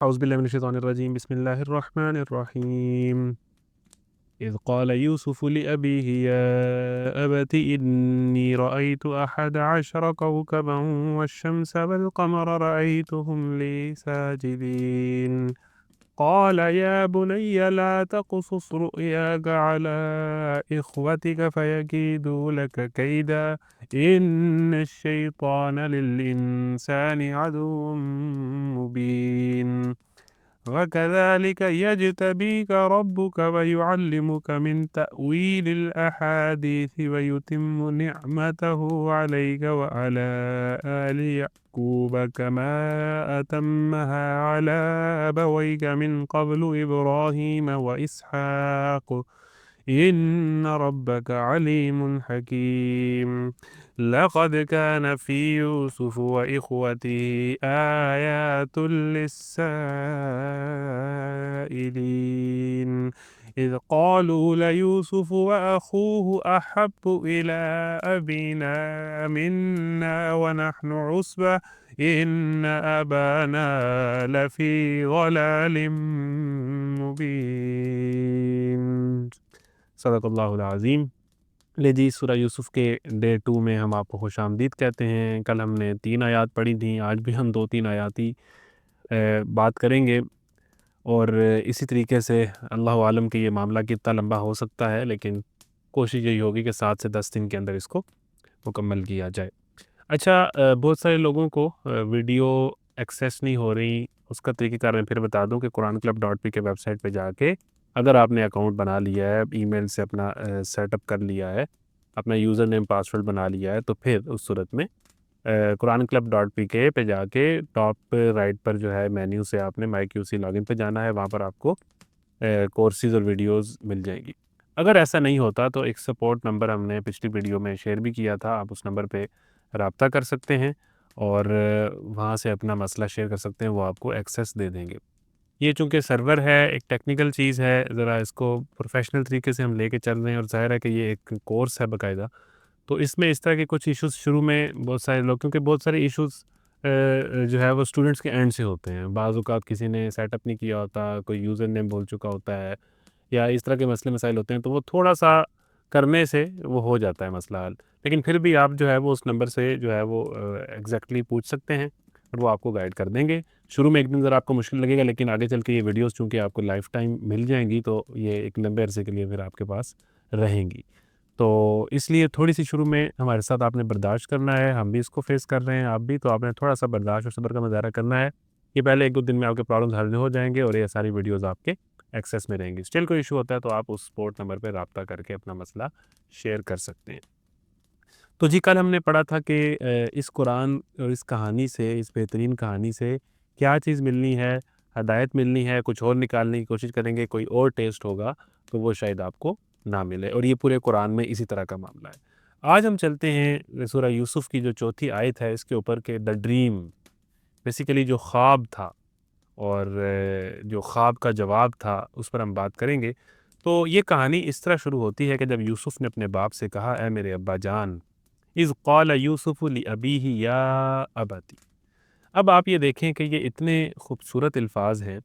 أعوذ بالله من الشيطان الرجيم بسم الله الرحمن الرحيم إذ قال يوسف لأبيه يا أبت إني رأيت 11 كوكبا والشمس والقمر رأيتهم لي ساجدين قال يا بني لا تقصص رؤياك على إخوتك فيكيدوا لك كيدا إن الشيطان للإنسان عدو مبين وكذلك يجتبيك ربك ويعلمك من تأويل الأحاديث ويتم نعمته عليك وعلى آل يعقوب كما أتمها على أبويك من قبل إبراهيم وإسحاق إن ربك عليم حكيم لقد كان في يوسف وإخوته آيات للسائلين إذ قالوا ليوسف وأخوه أحب إلى أبينا منا ونحن عصبة إن أبانا لفي ضلال مبين صدق اللہ العظیم۔ لے جی، سورہ یوسف کے ڈے 2 میں ہم آپ کو خوش آمدید کہتے ہیں۔ کل ہم نے 3 آیات پڑھی تھیں، آج بھی ہم 2-3 آیاتی بات کریں گے، اور اسی طریقے سے اللہ عالم کہ یہ معاملہ کتنا لمبا ہو سکتا ہے، لیکن کوشش یہی ہوگی کہ 7 سے 10 دن کے اندر اس کو مکمل کیا جائے۔ اچھا، بہت سارے لوگوں کو ویڈیو ایکسیس نہیں ہو رہی، اس کا طریقہ کار میں پھر بتا دوں کہ QuranClub.p کے ویب سائٹ پہ جا کے اگر آپ نے اکاؤنٹ بنا لیا ہے، ای میل سے اپنا سیٹ اپ کر لیا ہے، اپنا یوزر نیم پاسورڈ بنا لیا ہے، تو پھر اس صورت میں QuranClub.p کے پہ جا کے ٹاپ رائٹ پر جو ہے مینیو سے آپ نے مائی کیو سی لاگ ان پہ جانا ہے، وہاں پر آپ کو کورسز اور ویڈیوز مل جائیں گی۔ اگر ایسا نہیں ہوتا تو ایک سپورٹ نمبر ہم نے پچھلی ویڈیو میں شیئر بھی کیا تھا، آپ اس نمبر پہ رابطہ کر سکتے ہیں اور وہاں سے اپنا مسئلہ شیئر کر سکتے ہیں، وہ آپ کو ایکسیس دے دیں گے۔ یہ چونکہ سرور ہے، ایک ٹیکنیکل چیز ہے، ذرا اس کو پروفیشنل طریقے سے ہم لے کے چل رہے ہیں، اور ظاہر ہے کہ یہ ایک کورس ہے باقاعدہ، تو اس میں اس طرح کے کچھ ایشوز شروع میں بہت سارے لوگ، کیونکہ بہت سارے ایشوز جو ہے وہ اسٹوڈنٹس کے اینڈ سے ہوتے ہیں، بعض اوقات کسی نے سیٹ اپ نہیں کیا ہوتا، کوئی یوزر نیم بول چکا ہوتا ہے، یا اس طرح کے مسئلے مسائل ہوتے ہیں، تو وہ تھوڑا سا کرنے سے وہ ہو جاتا ہے مسئلہ حل، لیکن پھر بھی آپ جو ہے وہ اس نمبر سے جو ہے وہ ایگزیکٹلی پوچھ سکتے ہیں اور وہ آپ کو گائیڈ کر دیں گے۔ شروع میں ایک دن ذرا آپ کو مشکل لگے گا، لیکن آگے چل کے یہ ویڈیوز چونکہ آپ کو لائف ٹائم مل جائیں گی، تو یہ ایک لمبے عرصے کے لیے پھر آپ کے پاس رہیں گی، تو اس لیے تھوڑی سی شروع میں ہمارے ساتھ آپ نے برداشت کرنا ہے، ہم بھی اس کو فیس کر رہے ہیں، آپ بھی، تو آپ نے تھوڑا سا برداشت اور صبر کا مظاہرہ کرنا ہے۔ یہ پہلے 1-2 دن میں آپ کے پرابلمز حل ہو جائیں گے اور یہ ساری ویڈیوز آپ کے ایکسیس میں رہیں گی۔ اسٹل کوئی ایشو ہوتا ہے تو آپ اس سپورٹ نمبر پہ رابطہ کر کے اپنا مسئلہ شیئر کر سکتے ہیں۔ تو جی، کل ہم نے پڑھا تھا کہ اس قرآن اور اس کہانی سے، اس بہترین کہانی سے کیا چیز ملنی ہے، ہدایت ملنی ہے، کچھ اور نکالنے کی کوشش کریں گے، کوئی اور ٹیسٹ ہوگا تو وہ شاید آپ کو نہ ملے، اور یہ پورے قرآن میں اسی طرح کا معاملہ ہے۔ آج ہم چلتے ہیں سورہ یوسف کی جو 4تھی آیت ہے، اس کے اوپر کہ دا ڈریم، بیسیکلی جو خواب تھا اور جو خواب کا جواب تھا، اس پر ہم بات کریں گے۔ تو یہ کہانی اس طرح شروع ہوتی ہے کہ جب یوسف نے اپنے باپ سے کہا، اے میرے ابا جان، اذ قال یوسف لأبیہ یا ابتی۔ اب آپ یہ دیکھیں کہ یہ اتنے خوبصورت الفاظ ہیں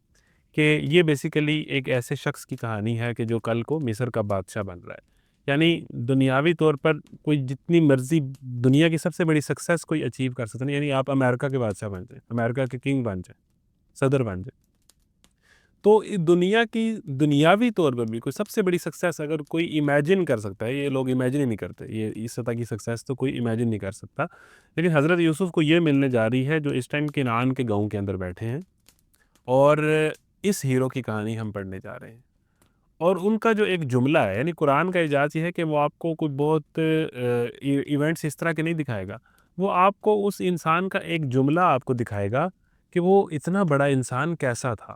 کہ یہ بیسیکلی ایک ایسے شخص کی کہانی ہے کہ جو کل کو مصر کا بادشاہ بن رہا ہے، یعنی دنیاوی طور پر کوئی جتنی مرضی دنیا کی سب سے بڑی سکسیس کوئی اچیو کر سکتے ہیں، یعنی آپ امریکہ کے بادشاہ بن جائیں، امریکہ کے کنگ بن جائیں، صدر بن جائیں، تو دنیا کی دنیاوی طور پر بھی کوئی سب سے بڑی سکسیس اگر کوئی ایمیجن کر سکتا ہے، یہ لوگ ایمیجن ہی نہیں کرتے، یہ اس سطح کی سکسیس تو کوئی ایمیجن نہیں کر سکتا، لیکن حضرت یوسف کو یہ ملنے جا رہی ہے جو اس ٹائم کنعان کے گاؤں کے اندر بیٹھے ہیں، اور اس ہیرو کی کہانی ہم پڑھنے جا رہے ہیں، اور ان کا جو ایک جملہ ہے، یعنی قرآن کا اعجاز یہ ہے کہ وہ آپ کو کوئی بہت ایونٹس اس طرح کے نہیں دکھائے گا، وہ آپ کو اس انسان کا ایک جملہ آپ کو دکھائے گا کہ وہ اتنا بڑا انسان کیسا تھا،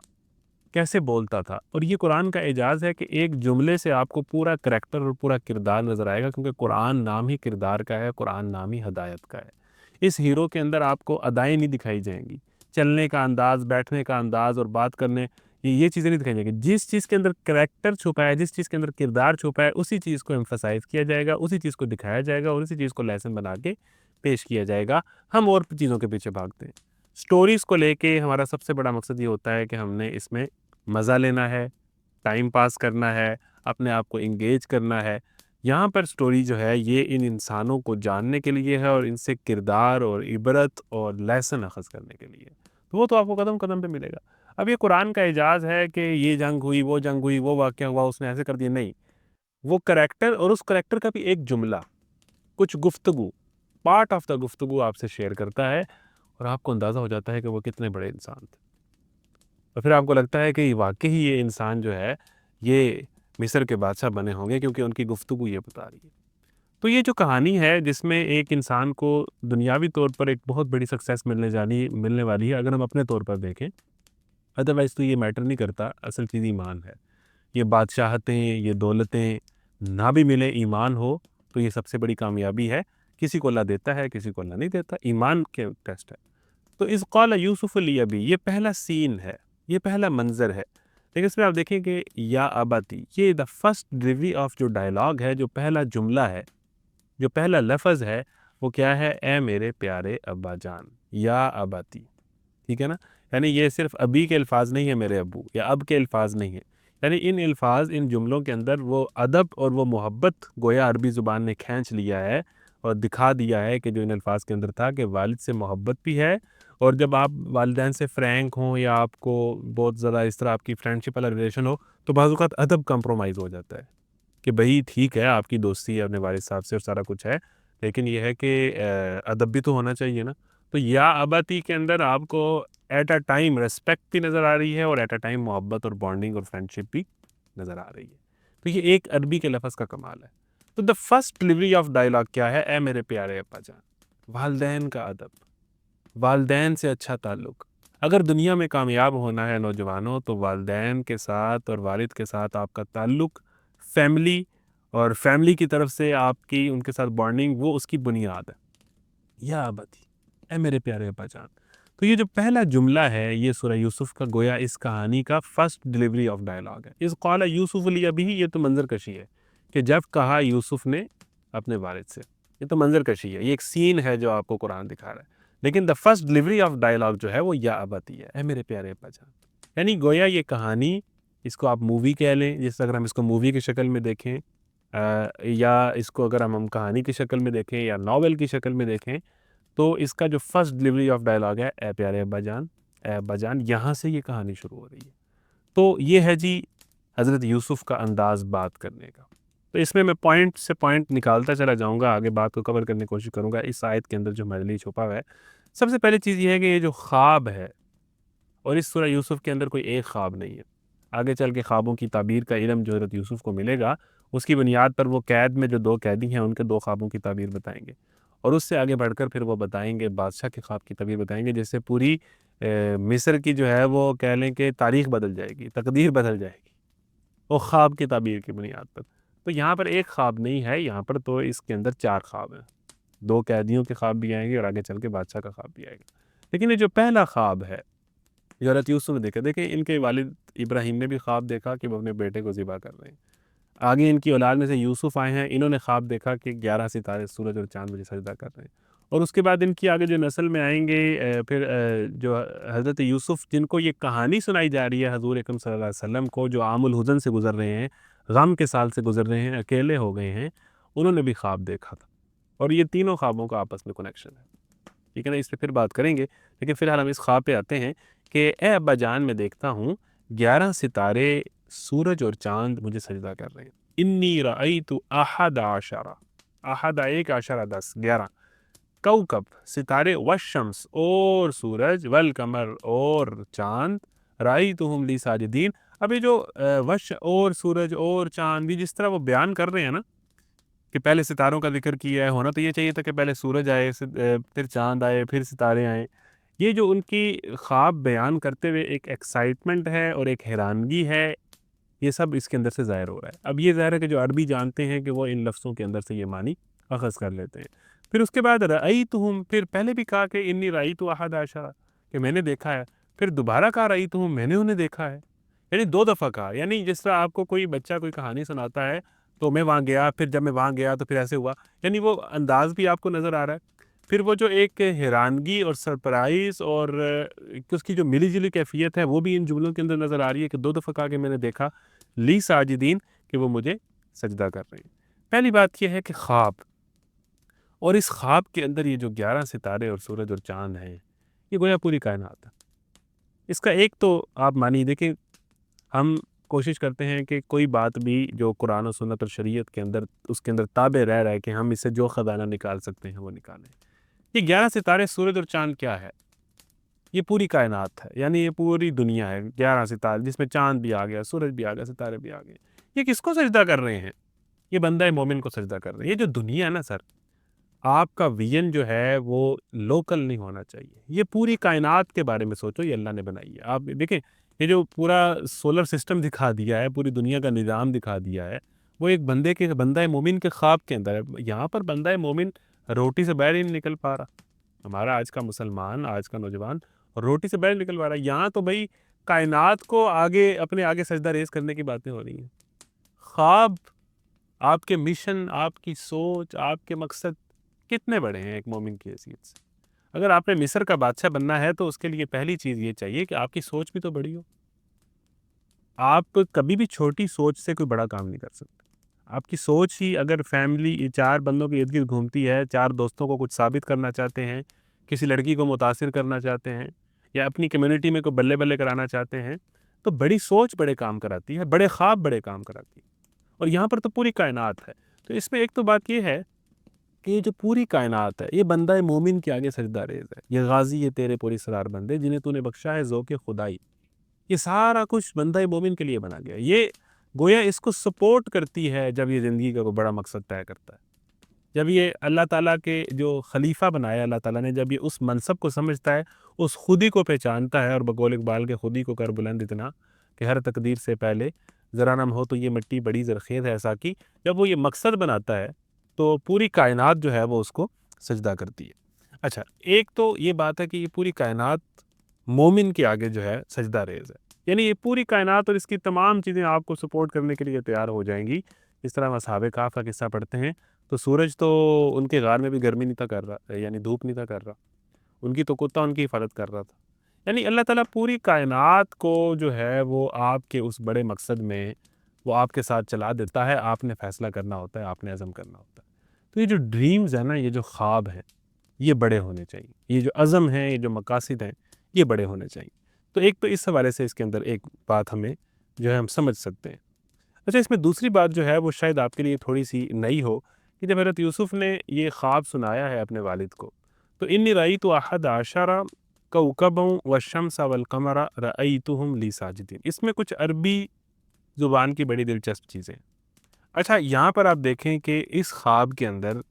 کیسے بولتا تھا، اور یہ قرآن کا اعجاز ہے کہ ایک جملے سے آپ کو پورا کریکٹر اور پورا کردار نظر آئے گا، کیونکہ قرآن نام ہی کردار کا ہے، قرآن نام ہی ہدایت کا ہے۔ اس ہیرو کے اندر آپ کو ادائیں نہیں دکھائی جائیں گی، چلنے کا انداز، بیٹھنے کا انداز اور بات کرنے، یہ چیزیں نہیں دکھائی جائیں گی۔ جس چیز کے اندر کریکٹر چھپا ہے، جس چیز کے اندر کردار چھپا ہے، اسی چیز کو ایمفسائز کیا جائے گا، اسی چیز کو دکھایا جائے گا، اور اسی چیز کو لیسن بنا کے پیش کیا جائے گا۔ ہم اور چیزوں کے پیچھے بھاگتے ہیں۔ سٹوریز کو لے کے ہمارا سب سے بڑا مقصد یہ ہوتا ہے کہ ہم نے اس میں مزہ لینا ہے، ٹائم پاس کرنا ہے، اپنے آپ کو انگیج کرنا ہے۔ یہاں پر سٹوری جو ہے یہ ان انسانوں کو جاننے کے لیے ہے اور ان سے کردار اور عبرت اور لیسن اخذ کرنے کے لیے، تو وہ تو آپ کو قدم قدم پہ ملے گا۔ اب یہ قرآن کا اعجاز ہے کہ یہ جنگ ہوئی، وہ واقعہ ہوا، اس نے ایسے کر دیا، نہیں، وہ کریکٹر اور اس کریکٹر کا بھی ایک جملہ، کچھ گفتگو، پارٹ آف دا گفتگو آپ سے شیئر کرتا ہے اور آپ کو اندازہ ہو جاتا ہے کہ وہ کتنے بڑے انسان تھے، اور پھر آپ کو لگتا ہے کہ واقعی یہ انسان جو ہے یہ مصر کے بادشاہ بنے ہوں گے کیونکہ ان کی گفتگو یہ بتا رہی ہے۔ تو یہ جو کہانی ہے جس میں ایک انسان کو دنیاوی طور پر ایک بہت بڑی سکسیس ملنے والی ہے، اگر ہم اپنے طور پر دیکھیں، ادروائز تو یہ میٹر نہیں کرتا، اصل چیز ایمان ہے۔ یہ بادشاہتیں، یہ دولتیں نہ بھی ملے، ایمان ہو تو یہ سب سے بڑی کامیابی ہے۔ کسی کو اللہ دیتا ہے، کسی کو اللہ نہیں دیتا، ایمان کے ٹیسٹ ہے۔ تو اذ قال یوسف لابی، یہ پہلا سین ہے، یہ پہلا منظر ہے، لیکن اس میں آپ دیکھیں کہ یا اباتی، یہ دا فرسٹ ڈلیوری آف جو ڈائلاگ ہے، جو پہلا جملہ ہے، جو پہلا لفظ ہے، وہ کیا ہے؟ اے میرے پیارے ابا جان، یا اباتی، ٹھیک ہے نا؟ یعنی یہ صرف ابھی کے الفاظ نہیں ہیں، میرے ابو، یا اب کے الفاظ نہیں ہیں، یعنی ان الفاظ، ان جملوں کے اندر وہ ادب اور وہ محبت گویا عربی زبان نے کھینچ لیا ہے اور دکھا دیا ہے کہ جو ان الفاظ کے اندر تھا کہ والد سے محبت بھی ہے، اور جب آپ والدین سے فرینک ہوں یا آپ کو بہت زیادہ اس طرح آپ کی فرینڈشپ والا ریلیشن ہو تو بعض اوقات ادب کمپرومائز ہو جاتا ہے کہ بھئی ٹھیک ہے آپ کی دوستی ہے اپنے والد صاحب سے اور سارا کچھ ہے، لیکن یہ ہے کہ ادب بھی تو ہونا چاہیے نا۔ تو یا اباتی کے اندر آپ کو ایٹ اے ٹائم ریسپیکٹ بھی نظر آ رہی ہے اور ایٹ اے ٹائم محبت اور بانڈنگ اور فرینڈشپ بھی نظر آ رہی ہے۔ تو یہ ایک عربی کے لفظ کا کمال ہے۔ تو the first delivery of dialogue کیا ہے؟ اے میرے پیارے ابا جان، والدین کا ادب، والدین سے اچھا تعلق۔ اگر دنیا میں کامیاب ہونا ہے نوجوانوں تو والدین کے ساتھ اور والد کے ساتھ آپ کا تعلق، فیملی اور فیملی کی طرف سے آپ کی ان کے ساتھ بانڈنگ، وہ اس کی بنیاد ہے۔ یا ابتی، اے میرے پیارے ابا جان۔ تو یہ جو پہلا جملہ ہے یہ سورہ یوسف کا گویا اس کہانی کا فرسٹ ڈلیوری آف ڈائلاگ ہے۔ اذ قال یوسف لابیہ، یہ تو منظر کشی ہے کہ جب کہا یوسف نے اپنے والد سے، یہ تو منظر کشی ہے، یہ ایک سین ہے جو آپ کو قرآن دکھا رہا ہے، لیکن the first delivery of dialogue جو ہے وہ یا ابتی ہے، اے میرے پیارے ابا جان۔ یعنی گویا یہ کہانی، اس کو آپ مووی کہہ لیں، جس اگر ہم اس کو مووی کی شکل میں دیکھیں، یا اس کو اگر ہم کہانی کی شکل میں دیکھیں یا ناول کی شکل میں دیکھیں، تو اس کا جو فرسٹ ڈلیوری آف ڈائلاگ ہے اے پیارے ابا جان، اے ابا جان، یہاں سے یہ کہانی شروع ہو رہی ہے۔ تو یہ ہے جی حضرت یوسف کا انداز بات کرنے کا۔ تو اس میں پوائنٹ سے پوائنٹ نکالتا چلا جاؤں گا، آگے بات کو کور کرنے کی کوشش کروں گا اس آیت کے اندر جو ہمارے لیے چھپا ہوا ہے۔ سب سے پہلے چیز یہ ہے کہ یہ جو خواب ہے، اور اس سورہ یوسف کے اندر کوئی ایک خواب نہیں ہے، آگے چل کے خوابوں کی تعبیر کا علم جو حضرت یوسف کو ملے گا، اس کی بنیاد پر وہ قید میں جو 2 قیدی ہیں ان کے 2 خوابوں کی تعبیر بتائیں گے، اور اس سے آگے بڑھ کر پھر وہ بتائیں گے بادشاہ کے خواب کی تعبیر بتائیں گے، جس سے پوری مصر کی جو ہے وہ کہہ لیں کہ تاریخ بدل جائے گی، تقدیر بدل جائے گی، وہ خواب کی تعبیر کی بنیاد پر۔ تو یہاں پر ایک خواب نہیں ہے، یہاں پر تو اس کے اندر 4 خواب ہیں، 2 قیدیوں کے خواب بھی آئیں گے اور آگے چل کے بادشاہ کا خواب بھی آئے گا۔ لیکن یہ جو پہلا خواب ہے جو حضرت یوسف نے دیکھا، دیکھیں ان کے والد ابراہیم نے بھی خواب دیکھا کہ وہ اپنے بیٹے کو ذبح کر رہے ہیں، آگے ان کی اولاد میں سے یوسف آئے ہیں، انہوں نے خواب دیکھا کہ 11 ستارے سورج اور چاند مجھے سجدہ کر رہے ہیں، اور اس کے بعد ان کی آگے جو نسل میں آئیں گے پھر جو حضرت یوسف جن کو یہ کہانی سنائی جا رہی ہے حضور اکرم صلی اللہ علیہ وسلم کو، جو عام الحزن سے گزر رہے ہیں، غم کے سال سے گزر رہے ہیں، اکیلے ہو گئے ہیں، انہوں نے بھی خواب دیکھا تھا، اور یہ تینوں خوابوں کا آپس میں کنیکشن ہے، ٹھیک ہے نا؟ اس پہ پھر بات کریں گے، لیکن فی الحال ہم اس خواب پہ آتے ہیں کہ اے ابا جان، میں دیکھتا ہوں 11 ستارے سورج اور چاند مجھے سجدہ کر رہے ہیں، انی رأیت احد عشرہ، احد 1 عشرہ 10 11 کوکب ستارے، والشمس اور سورج، والقمر اور چاند، رأیتہم لی ساجدین۔ اب یہ جو وش اور سورج اور چاند بھی جس طرح وہ بیان کر رہے ہیں نا کہ پہلے ستاروں کا ذکر کیا ہے، ہونا تو یہ چاہیے تھا کہ پہلے سورج آئے، پھر چاند آئے، پھر ستارے آئے، یہ جو ان کی خواب بیان کرتے ہوئے ایک ایکسائٹمنٹ ہے اور ایک حیرانگی ہے، یہ سب اس کے اندر سے ظاہر ہو رہا ہے۔ اب یہ ظاہر ہے کہ جو عربی جانتے ہیں کہ وہ ان لفظوں کے اندر سے یہ معنی اخذ کر لیتے ہیں۔ پھر اس کے بعد رأیتہم، پھر پہلے بھی کہا کہ انی رأیت احد عشرہ کہ میں نے دیکھا ہے، پھر دوبارہ کہا رأیتہم میں نے انہیں دیکھا ہے، یعنی 2 دفعہ کہا، یعنی جس طرح آپ کو کوئی بچہ کوئی کہانی سناتا ہے تو میں وہاں گیا، پھر جب میں وہاں گیا تو پھر ایسے ہوا، یعنی وہ انداز بھی آپ کو نظر آ رہا ہے۔ پھر وہ جو ایک حیرانگی اور سرپرائز اور اس کی جو ملی جلی کیفیت ہے وہ بھی ان جملوں کے اندر نظر آ رہی ہے کہ 2 دفعہ کہا کہ میں نے دیکھا لی ساجدین کہ وہ مجھے سجدہ کر رہے ہیں۔ پہلی بات یہ ہے کہ خواب، اور اس خواب کے اندر یہ جو 11 ستارے اور سورج اور چاند ہیں یہ گویا پوری کائنات ہے۔ اس کا ایک تو آپ مانی دیکھیں، ہم کوشش کرتے ہیں کہ کوئی بات بھی جو قرآن و سنت اور شریعت کے اندر اس کے اندر تابع رہ رہا ہے کہ ہم اس سے جو خزانہ نکال سکتے ہیں وہ نکالیں۔ یہ 11 ستارے سورج اور چاند کیا ہے؟ یہ پوری کائنات ہے، یعنی یہ پوری دنیا ہے 11 ستارے، جس میں چاند بھی آ گیا، سورج بھی آ گیا، ستارے بھی آ گئے۔ یہ کس کو سجدہ کر رہے ہیں؟ یہ بندہ مومن کو سجدہ کر رہے ہیں۔ یہ جو دنیا ہے نا سر، آپ کا ویژن جو ہے وہ لوکل نہیں ہونا چاہیے، یہ پوری کائنات کے بارے میں سوچو، یہ اللہ نے بنائی ہے۔ آپ دیکھیں یہ جو پورا سولر سسٹم دکھا دیا ہے، پوری دنیا کا نظام دکھا دیا ہے، وہ ایک بندہ مومن کے خواب کے اندر ہے۔ یہاں پر بندہ مومن روٹی سے باہر ہی نہیں نکل پا رہا۔ ہمارا آج کا مسلمان، آج کا نوجوان روٹی سے باہر نکل پا رہا ہے۔ یہاں تو بھائی کائنات کو اپنے آگے سجدہ ریز کرنے کی باتیں ہو رہی ہیں۔ خواب، آپ کے مشن، آپ کی سوچ، آپ کے مقصد کتنے بڑے ہیں ایک مومن کی حیثیت سے۔ اگر آپ نے مصر کا بادشاہ بننا ہے تو اس کے لیے پہلی چیز یہ چاہیے کہ آپ کی سوچ بھی تو بڑی ہو۔ آپ کبھی بھی چھوٹی سوچ سے کوئی بڑا کام نہیں کر سکتے۔ آپ کی سوچ ہی اگر فیملی 4 بندوں کے ارد گرد گھومتی ہے، 4 دوستوں کو کچھ ثابت کرنا چاہتے ہیں، کسی لڑکی کو متاثر کرنا چاہتے ہیں، یا اپنی کمیونٹی میں کوئی بلے بلے کرانا چاہتے ہیں، تو بڑی سوچ بڑے کام کراتی ہے، بڑے خواب بڑے کام کراتی ہے۔ اور یہاں پر تو پوری کائنات ہے۔ تو اس میں ایک تو بات یہ ہے کہ یہ جو پوری کائنات ہے یہ بندہ مومن کے آگے سجدہ ریز ہے۔ یہ غازی یہ تیرے پوری سرار بندے جنہیں تو نے بخشا ہے ذوق خدائی۔ یہ سارا کچھ بندہ مومن کے لیے بنا گیا۔ یہ گویا اس کو سپورٹ کرتی ہے جب یہ زندگی کا کوئی بڑا مقصد طے کرتا ہے، جب یہ اللہ تعالیٰ کے جو خلیفہ بنایا اللہ تعالیٰ نے، جب یہ اس منصب کو سمجھتا ہے، اس خودی کو پہچانتا ہے، اور بقول اقبال کے خودی کو کر بلند اتنا کہ ہر تقدیر سے پہلے ذرا نم ہو تو یہ مٹی بڑی زرخیز ہے ایسا کی، جب وہ یہ مقصد بناتا ہے تو پوری کائنات جو ہے وہ اس کو سجدہ کرتی ہے۔ اچھا، ایک تو یہ بات ہے کہ یہ پوری کائنات مومن کے آگے جو ہے سجدہ ریز ہے، یعنی یہ پوری کائنات اور اس کی تمام چیزیں آپ کو سپورٹ کرنے کے لیے تیار ہو جائیں گی۔ اس طرح ہم اصحاب کہف کا قصہ پڑھتے ہیں تو سورج تو ان کے غار میں بھی گرمی نہیں تھا کر رہا، یعنی دھوپ نہیں تھا کر رہا، ان کی تو کتا ان کی حفاظت کر رہا تھا۔ یعنی اللہ تعالیٰ پوری کائنات کو جو ہے وہ آپ کے اس بڑے مقصد میں وہ آپ کے ساتھ چلا دیتا ہے۔ آپ نے فیصلہ کرنا ہوتا ہے، آپ نے عزم کرنا ہوتا ہے۔ تو یہ جو ڈریمز ہیں نا، یہ جو خواب ہیں، یہ بڑے ہونے چاہیے۔ یہ جو عزم ہیں، یہ جو مقاصد ہیں، یہ بڑے ہونے چاہیے۔ تو ایک تو اس حوالے سے اس کے اندر ایک بات ہمیں جو ہے ہم سمجھ سکتے ہیں۔ اچھا، اس میں دوسری بات جو ہے وہ شاید آپ کے لیے تھوڑی سی نئی ہو کہ جب حضرت یوسف نے یہ خواب سنایا ہے اپنے والد کو، تو انی رأیت احد عشر کوکبا والشمس والقمر رأیتہم لی ساجدین، اس میں کچھ عربی زبان کی بڑی دلچسپ چیزیں۔ اچھا، یہاں پر آپ دیکھیں کہ اس خواب کے اندر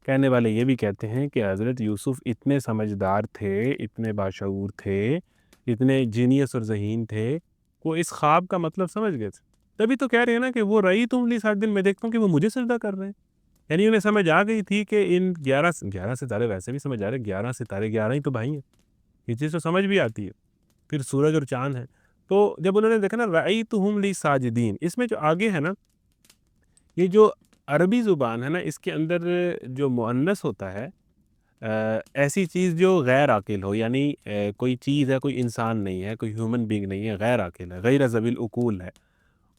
کہنے والے یہ بھی کہتے ہیں کہ حضرت یوسف اتنے سمجھدار تھے، اتنے باشعور تھے، اتنے جینیس اور ذہین تھے، وہ اس خواب کا مطلب سمجھ گئے تھے۔ تبھی تو کہہ رہے ہیں نا کہ وہ رئی تم لی ساجدین، میں دیکھتا ہوں کہ وہ مجھے سجدہ کر رہے ہیں۔ یعنی انہیں سمجھ آ گئی تھی کہ ان 11 ستارے ویسے بھی سمجھ آ رہے، 11 ستارے 11 ہی تو بھائی ہیں، یہ چیز تو سمجھ بھی آتی ہے۔ پھر سورج اور چاند ہیں، تو جب انہوں نے دیکھا نا رأیتہم لی ساجدین، اس میں جو آگے ہے نا، یہ جو عربی زبان ہے نا، اس کے اندر جو مؤنث ہوتا ہے، ایسی چیز جو غیر عاقل ہو، یعنی کوئی چیز ہے، کوئی انسان نہیں ہے، کوئی ہیومن بینگ نہیں ہے، غیر عاقل ہے، غیر ذوی العقول ہے،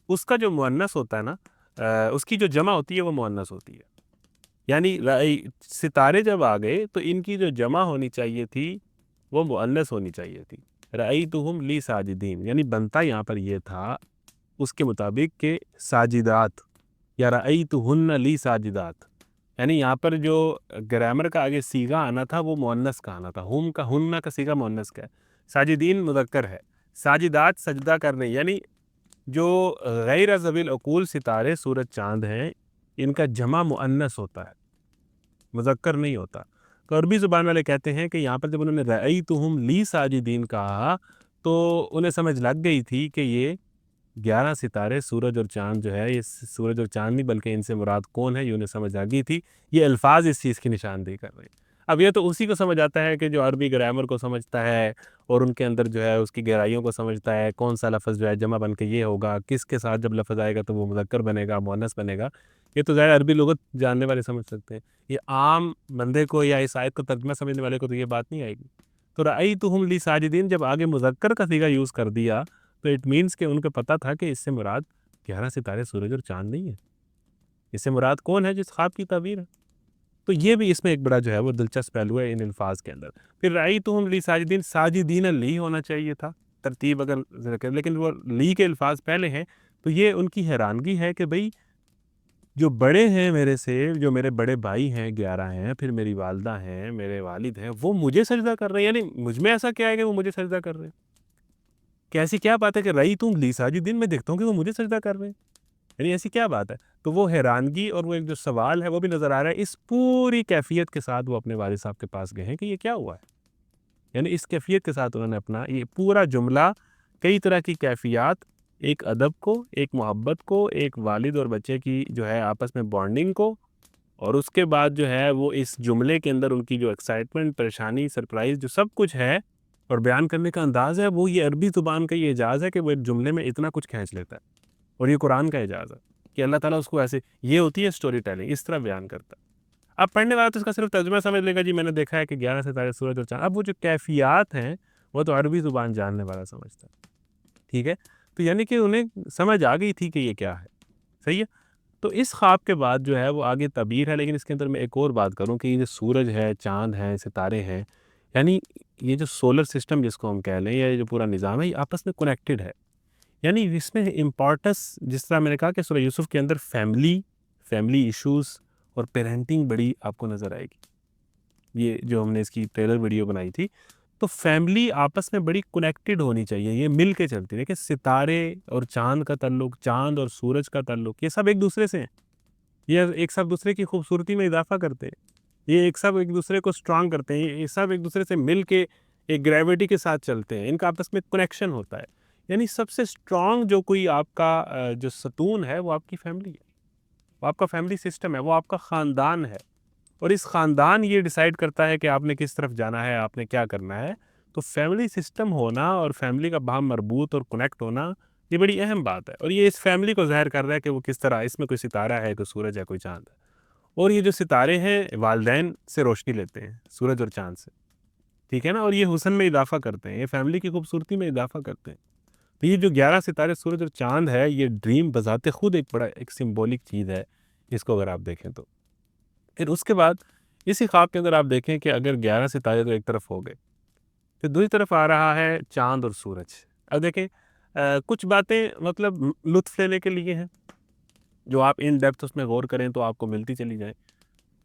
اس کا جو مؤنث ہوتا ہے نا، اس کی جو جمع ہوتی ہے وہ مؤنث ہوتی ہے۔ یعنی ستارے جب آ گئے تو ان کی جو جمع ہونی چاہیے تھی وہ مؤنث ہونی چاہیے تھی۔ رأیتہم لی ساجدین، یعنی بنتا یہاں پر یہ تھا اس کے مطابق کہ ساجدات، یا رأیتہن لی ساجدات، یعنی یہاں پر جو گرامر کا آگے صیغہ آنا تھا وہ مؤنث کا آنا تھا۔ ہم کا ہن کا صیغہ مؤنث کا ہے، ساجدین مذکر ہے، ساجدات سجدہ کر رہے ہیں۔ یعنی جو غیر ذوی العقول ستارے سورج چاند ہیں، ان کا جمع مؤنث ہوتا ہے، مذکر نہیں ہوتا۔ تو عربی زبان والے کہتے ہیں کہ یہاں پر جب انہوں نے رأیتہم لی ساجدین کہا تو انہیں سمجھ لگ گئی تھی کہ یہ 11 ستارے سورج اور چاند جو ہے، یہ سورج اور چاند نہیں بلکہ ان سے مراد کون ہے، یہ انہیں سمجھ آ گئی تھی۔ یہ الفاظ اس چیز کی نشاندہی کر رہے ہیں۔ اب یہ تو اسی کو سمجھ آتا ہے کہ جو عربی گرامر کو سمجھتا ہے اور ان کے اندر جو ہے اس کی گہرائیوں کو سمجھتا ہے، کون سا لفظ جو ہے جمع بن کے یہ ہوگا، کس کے ساتھ جب لفظ آئے گا تو وہ مذکر بنے گا، مؤنث بنے گا. یہ تو ظاہر عربی لغت جاننے والے سمجھ سکتے ہیں. یہ عام بندے کو یا اس آیت کو ترجمہ سمجھنے والے کو تو یہ بات نہیں آئے گی. تو رأیتہم لی ساجدین جب آگے مذکر کا صیغہ یوز کر دیا تو اٹ مینس کہ ان کو پتہ تھا کہ اس سے مراد 11 ستارے، سورج اور چاند نہیں ہے. اس سے مراد کون ہے جس خواب کی تعبیر ہے. تو یہ بھی اس میں ایک بڑا جو ہے وہ دلچسپ پہلو ہے ان الفاظ کے اندر. پھر رأیتہم لی ساجدین، ساجدین لی ہونا چاہیے تھا ترتیب اگر، لیکن وہ لی کے الفاظ پہلے ہیں. تو یہ ان کی حیرانگی ہے کہ بھئی جو بڑے ہیں میرے سے، جو میرے بڑے بھائی ہیں 11 ہیں، پھر میری والدہ ہیں، میرے والد ہیں، وہ مجھے سجدہ کر رہے ہیں. یعنی مجھ میں ایسا کیا ہے کہ وہ مجھے سجدہ کر رہے ہیں؟ کیسی کیا بات ہے کہ رأیتہم لی ساجدین، میں دیکھتا ہوں کہ وہ مجھے سجدہ کر رہے ہیں. یعنی ایسی کیا بات ہے؟ تو وہ حیرانگی اور وہ ایک جو سوال ہے وہ بھی نظر آ رہا ہے. اس پوری کیفیت کے ساتھ وہ اپنے والد صاحب کے پاس گئے ہیں کہ یہ کیا ہوا ہے. یعنی اس کیفیت کے ساتھ انہوں نے اپنا یہ پورا جملہ، کئی طرح کی کیفیات، ایک ادب کو، ایک محبت کو، ایک والد اور بچے کی جو ہے آپس میں بانڈنگ کو، اور اس کے بعد جو ہے وہ اس جملے کے اندر ان کی جو ایکسائٹمنٹ، پریشانی، سرپرائز، جو سب کچھ ہے اور بیان کرنے کا انداز ہے، وہ یہ عربی زبان کا یہ اعجاز ہے کہ وہ ایک جملے میں اتنا کچھ کھینچ لیتا ہے. اور یہ قرآن کا اعجاز ہے کہ اللہ تعالیٰ اس کو ایسے، یہ ہوتی ہے اسٹوری ٹیلنگ، اس طرح بیان کرتا ہے. اب پڑھنے والا تو اس کا صرف ترجمہ سمجھ لے گا، جی میں نے دیکھا ہے کہ 11 ستارے، سورج اور چاند. اب وہ جو کیفیات ہیں وہ تو عربی زبان جاننے والا سمجھتا ہے. ٹھیک ہے، تو یعنی کہ انہیں سمجھ آ گئی تھی کہ یہ کیا ہے. صحیح ہے. تو اس خواب کے بعد جو ہے وہ آگے تعبیر ہے. لیکن اس کے اندر میں ایک اور بات کروں کہ یہ جو سورج ہے، چاند ہے، ستارے ہیں، یعنی یہ جو سولر سسٹم جس کو ہم کہہ لیں، یا یہ جو پورا نظام ہے، یہ آپس میں کنیکٹڈ ہے. یعنی اس میں امپورٹنس، جس طرح میں نے کہا کہ سورہ یوسف کے اندر فیملی ایشوز اور پیرنٹنگ بڑی آپ کو نظر آئے گی. یہ جو ہم نے اس کی ٹریلر ویڈیو بنائی تھی، تو فیملی آپس میں بڑی کنیکٹڈ ہونی چاہیے، یہ مل کے چلتی ہے. کہ ستارے اور چاند کا تعلق، چاند اور سورج کا تعلق، یہ سب ایک دوسرے سے ہیں. یہ ایک سب دوسرے کی خوبصورتی میں اضافہ کرتے ہیں. یہ ایک دوسرے کو اسٹرانگ کرتے ہیں. یہ سب ایک دوسرے سے مل کے ایک گریوٹی کے ساتھ چلتے ہیں. ان کا آپس میں کنیکشن ہوتا ہے. یعنی سب سے اسٹرانگ جو کوئی آپ کا جو ستون ہے وہ آپ کی فیملی ہے، وہ آپ کا فیملی سسٹم ہے، وہ آپ کا خاندان ہے. اور اس خاندان یہ ڈیسائیڈ کرتا ہے کہ آپ نے کس طرف جانا ہے، آپ نے کیا کرنا ہے. تو فیملی سسٹم ہونا اور فیملی کا باہم مربوط اور کنیکٹ ہونا، یہ بڑی اہم بات ہے. اور یہ اس فیملی کو ظاہر کر رہا ہے کہ وہ کس طرح، اس میں کوئی ستارہ ہے، کوئی سورج ہے، کوئی چاند ہے. اور یہ جو ستارے ہیں والدین سے روشنی لیتے ہیں، سورج اور چاند سے. ٹھیک ہے نا. اور یہ حسن میں اضافہ کرتے ہیں، یہ فیملی کی خوبصورتی میں اضافہ کرتے ہیں. تو یہ جو 11 ستارے، سورج اور چاند ہے، یہ ڈریم بذات خود ایک بڑا ایک سمبولک چیز ہے اس کو اگر آپ دیکھیں تو. پھر اس کے بعد اسی خواب کے اندر آپ دیکھیں کہ اگر 11 ستارے تو ایک طرف ہو گئے، پھر دوسری طرف آ رہا ہے چاند اور سورج. اب دیکھیں کچھ باتیں مطلب لطف لینے کے لیے ہیں، جو آپ ان ڈیپتھ اس میں غور کریں تو آپ کو ملتی چلی جائیں.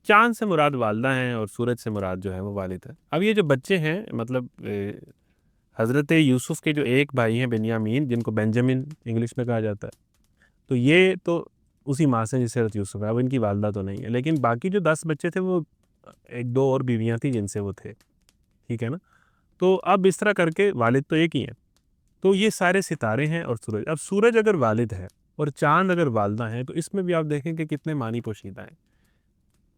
چاند سے مراد والدہ ہیں اور سورج سے مراد جو ہے وہ والد ہے. اب یہ جو بچے ہیں، مطلب حضرت یوسف کے جو ایک بھائی ہیں بنیامین، جن کو بینجامن انگلش میں کہا جاتا ہے، تو یہ تو اسی ماں سے جس سے حضرت یوسف ہے. اب ان کی والدہ تو نہیں ہے، لیکن باقی جو 10 بچے تھے وہ ایک دو اور بیویاں تھیں جن سے وہ تھے. ٹھیک ہے نا. تو اب اس طرح کر کے والد تو ایک ہی ہیں. تو یہ سارے ستارے ہیں اور سورج. اب سورج اگر والد ہے اور چاند اگر والدہ ہیں، تو اس میں بھی آپ دیکھیں کہ کتنے معنی پوشیدہ ہیں.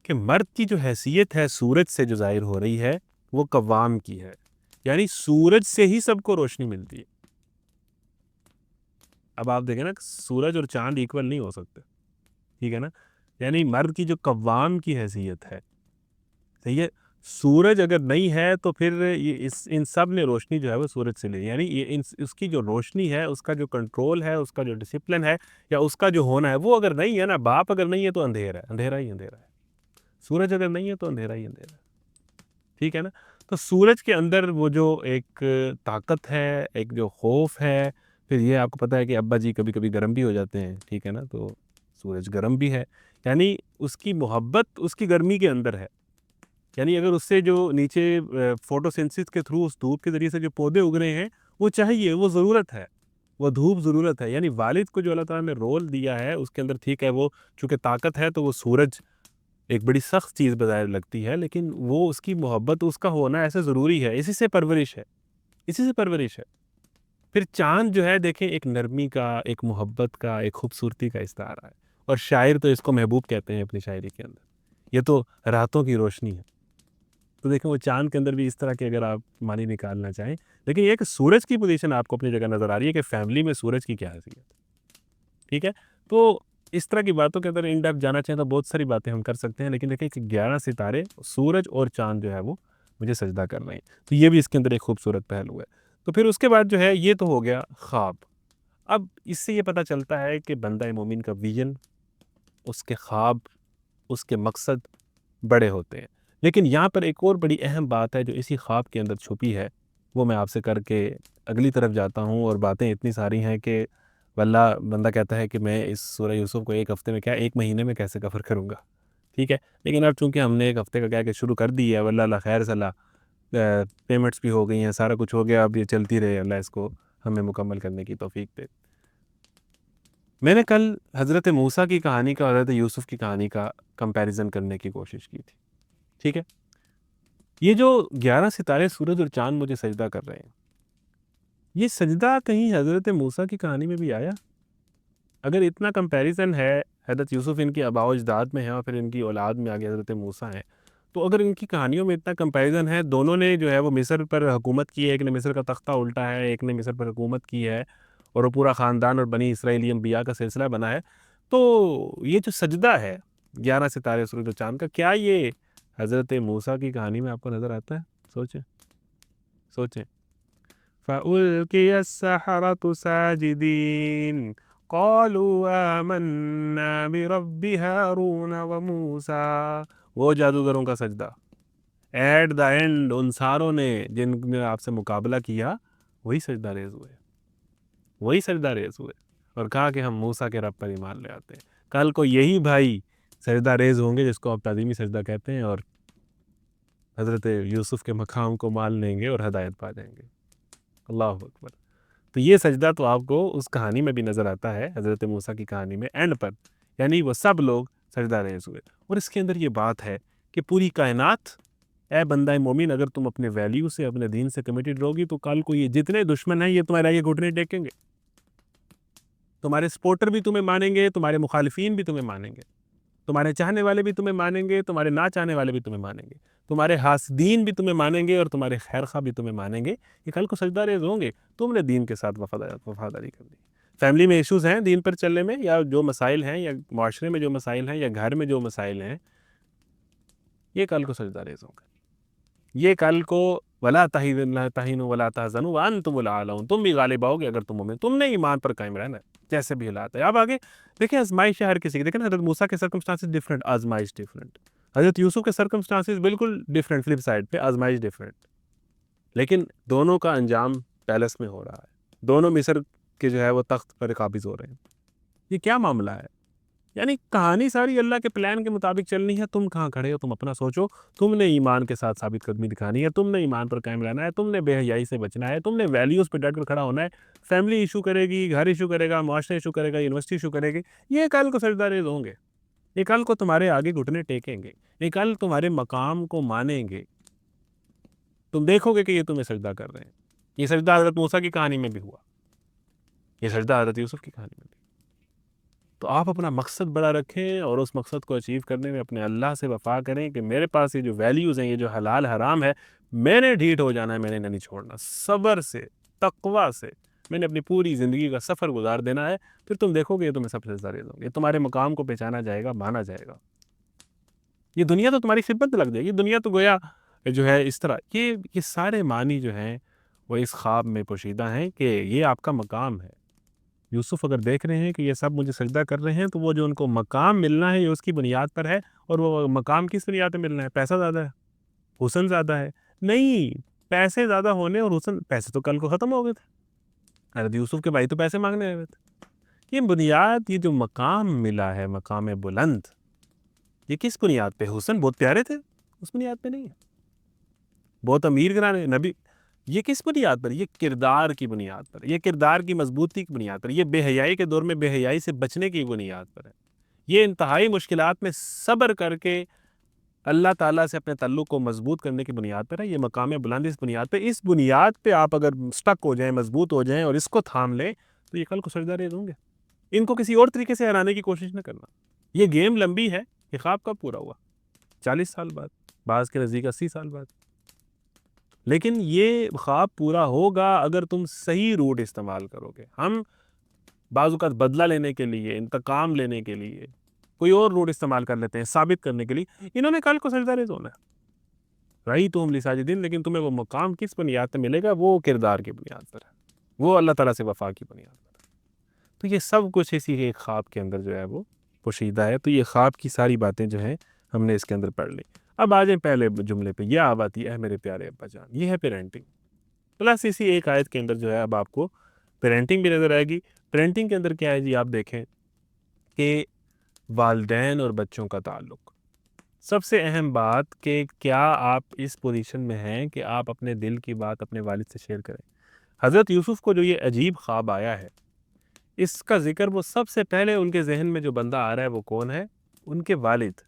کہ مرد کی جو حیثیت ہے سورج سے جو ظاہر ہو رہی ہے، وہ قوام کی ہے. یعنی سورج سے ہی سب کو روشنی ملتی ہے. اب آپ دیکھیں نا، سورج اور چاند ایکول نہیں ہو سکتے. ٹھیک ہے نا. یعنی مرد کی جو قوام کی حیثیت ہے، صحیح ہے. سورج اگر نہیں ہے تو پھر ان سب نے روشنی جو ہے وہ سورج سے لی. یعنی یہ اس کی جو روشنی ہے، اس کا جو کنٹرول ہے، اس کا جو ڈسپلن ہے، یا اس کا جو ہونا ہے، وہ اگر نہیں ہے نا، باپ اگر نہیں ہے تو اندھیرا ہے، اندھیرا ہی اندھیرا ہے. سورج اگر نہیں ہے تو اندھیرا ہی اندھیرا ہے. ٹھیک ہے نا. تو سورج کے اندر وہ جو ایک طاقت ہے، ایک جو خوف ہے. پھر یہ آپ کو پتہ ہے کہ ابا جی کبھی کبھی گرم بھی ہو جاتے ہیں. ٹھیک ہے نا. تو سورج گرم بھی ہے. یعنی اس کی محبت اس کی گرمی کے اندر ہے. یعنی اگر اس سے جو نیچے فوٹو سینسس کے تھرو اس دھوپ کے ذریعے سے جو پودے اگ رہے ہیں، وہ چاہیے، وہ ضرورت ہے، وہ دھوپ ضرورت ہے. یعنی والد کو جو اللہ تعالیٰ نے رول دیا ہے اس کے اندر، ٹھیک ہے، وہ چونکہ طاقت ہے تو وہ سورج ایک بڑی سخت چیز بظاہر لگتی ہے، لیکن وہ اس کی محبت، اس کا ہونا ایسے ضروری ہے. اسی سے پرورش ہے، اسی سے پرورش ہے. پھر چاند جو ہے دیکھیں، ایک نرمی کا، ایک محبت کا، ایک خوبصورتی کا استعارہ ہے. اور شاعر تو اس کو محبوب کہتے ہیں اپنی شاعری کے اندر. یہ تو راتوں کی روشنی ہے. تو دیکھیں وہ چاند کے اندر بھی اس طرح کے اگر آپ معنی نکالنا چاہیں، لیکن یہ کہ سورج کی پوزیشن آپ کو اپنی جگہ نظر آ رہی ہے کہ فیملی میں سورج کی کیا حیثیت ہے، ٹھیک ہے؟ تو اس طرح کی باتوں کے اندر ان ڈیپتھ جانا چاہیں تو بہت ساری باتیں ہم کر سکتے ہیں، لیکن دیکھیں کہ 11 ستارے سورج اور چاند جو ہے وہ مجھے سجدہ کر رہے ہیں، تو یہ بھی اس کے اندر ایک خوبصورت پہلو ہے۔ تو پھر اس کے بعد جو ہے یہ تو ہو گیا خواب۔ اب اس سے یہ پتہ چلتا ہے کہ بندہ مومن کا ویژن، اس کے خواب، اس کے مقصد بڑے ہوتے ہیں، لیکن یہاں پر ایک اور بڑی اہم بات ہے جو اسی خواب کے اندر چھپی ہے، وہ میں آپ سے کر کے اگلی طرف جاتا ہوں۔ اور باتیں اتنی ساری ہیں کہ واللہ بندہ کہتا ہے کہ میں اس سورہ یوسف کو ایک ہفتے میں کیا ایک مہینے میں کیسے کور کروں گا، ٹھیک ہے؟ لیکن اب چونکہ ہم نے ایک ہفتے کا کیا کہ شروع کر دی ہے، واللہ اللہ خیر صلاح، پیمنٹس بھی ہو گئی ہیں، سارا کچھ ہو گیا، اب یہ چلتی رہے، اللہ اس کو ہمیں مکمل کرنے کی توفیق دے۔ میں نے کل حضرت موسیٰ کی کہانی کا اور حضرت یوسف کی کہانی کا کمپیریزن کرنے کی کوشش کی تھی، ٹھیک ہے؟ یہ جو 11 ستارے سورج اور چاند مجھے سجدہ کر رہے ہیں، یہ سجدہ کہیں حضرت موسیٰ کی کہانی میں بھی آیا؟ اگر اتنا کمپیریزن ہے، حضرت یوسف ان کی آباء و اجداد میں ہیں اور پھر ان کی اولاد میں آگے حضرت موسیٰ ہیں، تو اگر ان کی کہانیوں میں اتنا کمپیریزن ہے، دونوں نے جو ہے وہ مصر پر حکومت کی ہے، ایک نے مصر کا تختہ الٹا ہے، ایک نے مصر پر حکومت کی ہے، اور وہ پورا خاندان اور بنی اسرائیلی انبیاء کا سلسلہ بنا ہے، تو یہ جو سجدہ ہے 11 ستارے سورج و چاند کا، کیا یہ حضرت موسیٰ کی کہانی میں آپ کو نظر آتا ہے؟ سوچیں سوچیں۔ فَأُلْقِيَ السَّحَرَةُ سَاجِدِينَ قَالُوا آمَنَّا بِرَبِّ هَارُونَ وَمُوسَىٰ، وہ جادوگروں کا سجدہ ایٹ دا اینڈ ان ساروں نے جن نے آپ سے مقابلہ کیا وہی سجدہ ریز ہوئے، وہی سجدہ ریز ہوئے اور کہا کہ ہم موسیٰ کے رب پر ایمان لے آتے ہیں۔ کل کو یہی بھائی سجدہ ریز ہوں گے جس کو آپ تعظیمی سجدہ کہتے ہیں، اور حضرت یوسف کے مقام کو مان لیں گے اور ہدایت پا جائیں گے۔ اللہ اکبر۔ تو یہ سجدہ تو آپ کو اس کہانی میں بھی نظر آتا ہے، حضرت موسیٰ کی کہانی میں اینڈ پر، یعنی وہ سب لوگ سجدہ ریز ہوئے۔ اور اس کے اندر یہ بات ہے کہ پوری کائنات، اے بندہ مومن، اگر تم اپنے ویلیو سے، اپنے دین سے کمیٹڈ رہوگی تو کل کو یہ جتنے دشمن ہیں یہ تمہارے آگے گھٹنے ٹیکیں گے، تمہارے سپورٹر بھی تمہیں مانیں گے، تمہارے مخالفین بھی تمہیں مانیں گے، تمہارے چاہنے والے بھی تمہیں مانیں گے، تمہارے نہ چاہنے والے بھی تمہیں مانیں گے، تمہارے حاسدین بھی تمہیں مانیں گے اور تمہارے خیر خواہ بھی تمہیں مانیں گے۔ یہ کل کو سجدہ ریز ہوں گے، تم نے دین کے ساتھ وفاداری کر دی۔ فیملی میں ایشوز ہیں دین پر چلنے میں، یا جو مسائل ہیں، یا معاشرے میں جو مسائل ہیں، یا گھر میں جو مسائل ہیں، یہ کل کو سجدہ ریز ہوں گے۔ یہ کل کو وَلَا تَهِنُوا وَلَا تَحْزَنُوا وَأَنْتُمُ الْأَعْلَوْنَ، تم بھی غالب آؤ گے اگر تم مومن، تم نے ایمان پر قائم رہنا ہے جیسے بھی حالات ہے۔ اب آگے دیکھیں آزمائش ہے ہر کسی کی، دیکھیں حضرت موسیٰ کے سرکمسٹانسز ڈفرینٹ، آزمائش ڈفرینٹ، حضرت یوسف کے سرکمسٹانسز بالکل ڈفرینٹ، فلپ سائڈ پہ آزمائش ڈفرینٹ، لیکن دونوں کا انجام پیلس میں ہو رہا ہے، دونوں مصر کے جو ہے وہ تخت پر قابض ہو رہے ہیں۔ یہ کیا معاملہ ہے؟ یعنی کہانی ساری اللہ کے پلان کے مطابق چلنی ہے، تم کہاں کھڑے ہو تم اپنا سوچو، تم نے ایمان کے ساتھ ثابت قدمی دکھانی ہے، تم نے ایمان پر قائم رہنا ہے، تم نے بے حیائی سے بچنا ہے، تم نے ویلیوز پہ ڈٹ کر کھڑا ہونا ہے۔ فیملی ایشو کرے گی، گھر ایشو کرے گا، معاشرے ایشو کرے گا، یونیورسٹی ایشو کرے گی، یہ کل کو سجدہ ریز ہوں گے، یہ کل کو تمہارے آگے گھٹنے ٹیکیں گے، یہ کل تمہارے مقام کو مانیں گے، تم دیکھو گے کہ یہ تمہیں سجدہ کر رہے ہیں۔ یہ سجدہ حضرت موسیٰ کی کہانی میں بھی ہوا، یہ سجدہ حضرت یوسف کی کہانی میں بھی۔ تو آپ اپنا مقصد بڑا رکھیں اور اس مقصد کو اچیو کرنے میں اپنے اللہ سے وفا کریں کہ میرے پاس یہ جو ویلیوز ہیں، یہ جو حلال حرام ہے، میں نے ڈھیٹ ہو جانا ہے، میں نے نہیں چھوڑنا، صبر سے، تقوی سے میں نے اپنی پوری زندگی کا سفر گزار دینا ہے، پھر تم دیکھو گے یہ تمہیں سب سے سجدہ ریز ہوں گے، تمہارے مقام کو پہچانا جائے گا، مانا جائے گا، یہ دنیا تو تمہاری خدمت لگ جائے گی، دنیا تو گویا جو ہے اس طرح، یہ سارے معنی جو ہیں وہ اس خواب میں پوشیدہ ہیں کہ یہ آپ کا مقام ہے۔ یوسف اگر دیکھ رہے ہیں کہ یہ سب مجھے سجدہ کر رہے ہیں، تو وہ جو ان کو مقام ملنا ہے یہ اس کی بنیاد پر ہے، اور وہ مقام کس بنیاد پہ ملنا ہے؟ پیسہ زیادہ ہے، حسن زیادہ ہے؟ نہیں، پیسے زیادہ ہونے اور حسن، پیسے تو کل کو ختم ہو گئے تھے، حضرت یوسف کے بھائی تو پیسے مانگنے آئے ہوئے تھے۔ یہ بنیاد، یہ جو مقام ملا ہے، مقام بلند، یہ کس بنیاد پہ؟ حسن بہت پیارے تھے، اس بنیاد پہ نہیں ہے، بہت امیر گھرانے نبی، یہ کس بنیاد پر؟ یہ کردار کی بنیاد پر، یہ کردار کی مضبوطی کی بنیاد پر، یہ بے حیائی کے دور میں بے حیائی سے بچنے کی بنیاد پر ہے، یہ انتہائی مشکلات میں صبر کر کے اللہ تعالیٰ سے اپنے تعلق کو مضبوط کرنے کی بنیاد پر ہے، یہ مقام بلند اس بنیاد پہ، اس بنیاد پہ آپ اگر سٹک ہو جائیں، مضبوط ہو جائیں اور اس کو تھام لیں تو یہ کل کو سجدہ ریز ہوں گے۔ ان کو کسی اور طریقے سے ہرانے کی کوشش نہ کرنا، یہ گیم لمبی ہے، یہ خواب کب پورا ہوا؟ 40 سال بعد، بعض کے نزدیک 80 سال بعد. لیکن یہ خواب پورا ہوگا اگر تم صحیح روٹ استعمال کرو گے. ہم بعض اوقات بدلہ لینے کے لیے، انتقام لینے کے لیے کوئی اور روٹ استعمال کر لیتے ہیں، ثابت کرنے کے لیے. انہوں نے کل کو سجدہ ریز ہونا ہے، رأیتہم لساجدین، لیکن تمہیں وہ مقام کس بنیاد پہ ملے گا؟ وہ کردار کی بنیاد پر ہے، وہ اللہ تعالیٰ سے وفا کی بنیاد پر ہے. تو یہ سب کچھ اسی ایک خواب کے اندر جو ہے وہ پوشیدہ ہے. تو یہ خواب کی ساری باتیں جو ہیں ہم نے اس کے اندر پڑھ لی. اب آ جائیں پہلے جملے پہ، یا آباتی، اے میرے پیارے ابا جان. یہ ہے پیرنٹنگ. پلس اسی ایک آیت کے اندر جو ہے اب آپ کو پیرنٹنگ بھی نظر آئے گی. پیرنٹنگ کے اندر کیا ہے جی؟ آپ دیکھیں کہ والدین اور بچوں کا تعلق، سب سے اہم بات کہ کیا آپ اس پوزیشن میں ہیں کہ آپ اپنے دل کی بات اپنے والد سے شیئر کریں. حضرت یوسف کو جو یہ عجیب خواب آیا ہے، اس کا ذکر وہ سب سے پہلے ان کے ذہن میں جو بندہ آ رہا ہے وہ کون ہے؟ ان کے والد.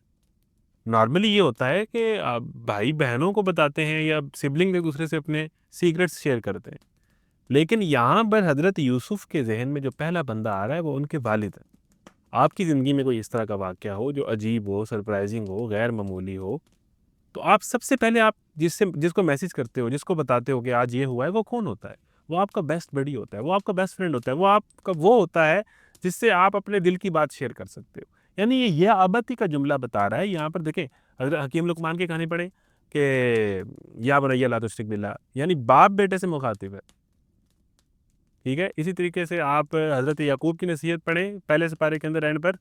نارملی یہ ہوتا ہے کہ آپ بھائی بہنوں کو بتاتے ہیں یا سبلنگ ایک دوسرے سے اپنے سیکرٹس شیئر کرتے ہیں، لیکن یہاں پر حضرت یوسف کے ذہن میں جو پہلا بندہ آ رہا ہے وہ ان کے والد ہیں. آپ کی زندگی میں کوئی اس طرح کا واقعہ ہو جو عجیب ہو، سرپرائزنگ ہو، غیر معمولی ہو، تو آپ سب سے پہلے آپ جس کو میسیج کرتے ہو، جس کو بتاتے ہو کہ آج یہ ہوا ہے، وہ کون ہوتا ہے؟ وہ آپ کا بیسٹ بڈی ہوتا ہے، وہ آپ کا بیسٹ فرینڈ ہوتا ہے، وہ آپ کا وہ ہوتا ہے جس سے آپ اپنے دل کی بات شیئر کر سکتے ہو. یعنی یہ آبتی کا جملہ بتا رہا ہے. یہاں پر دیکھیں حضرت حکیم لقمان کی کہانی پڑھیں کہ یا بنی لا تشرک باللہ، یعنی باپ بیٹے سے مخاطب ہے. ٹھیک ہے، اسی طریقے سے آپ حضرت یعقوب کی نصیحت پڑھیں پہلے سپارے کے اندر اینڈ پر،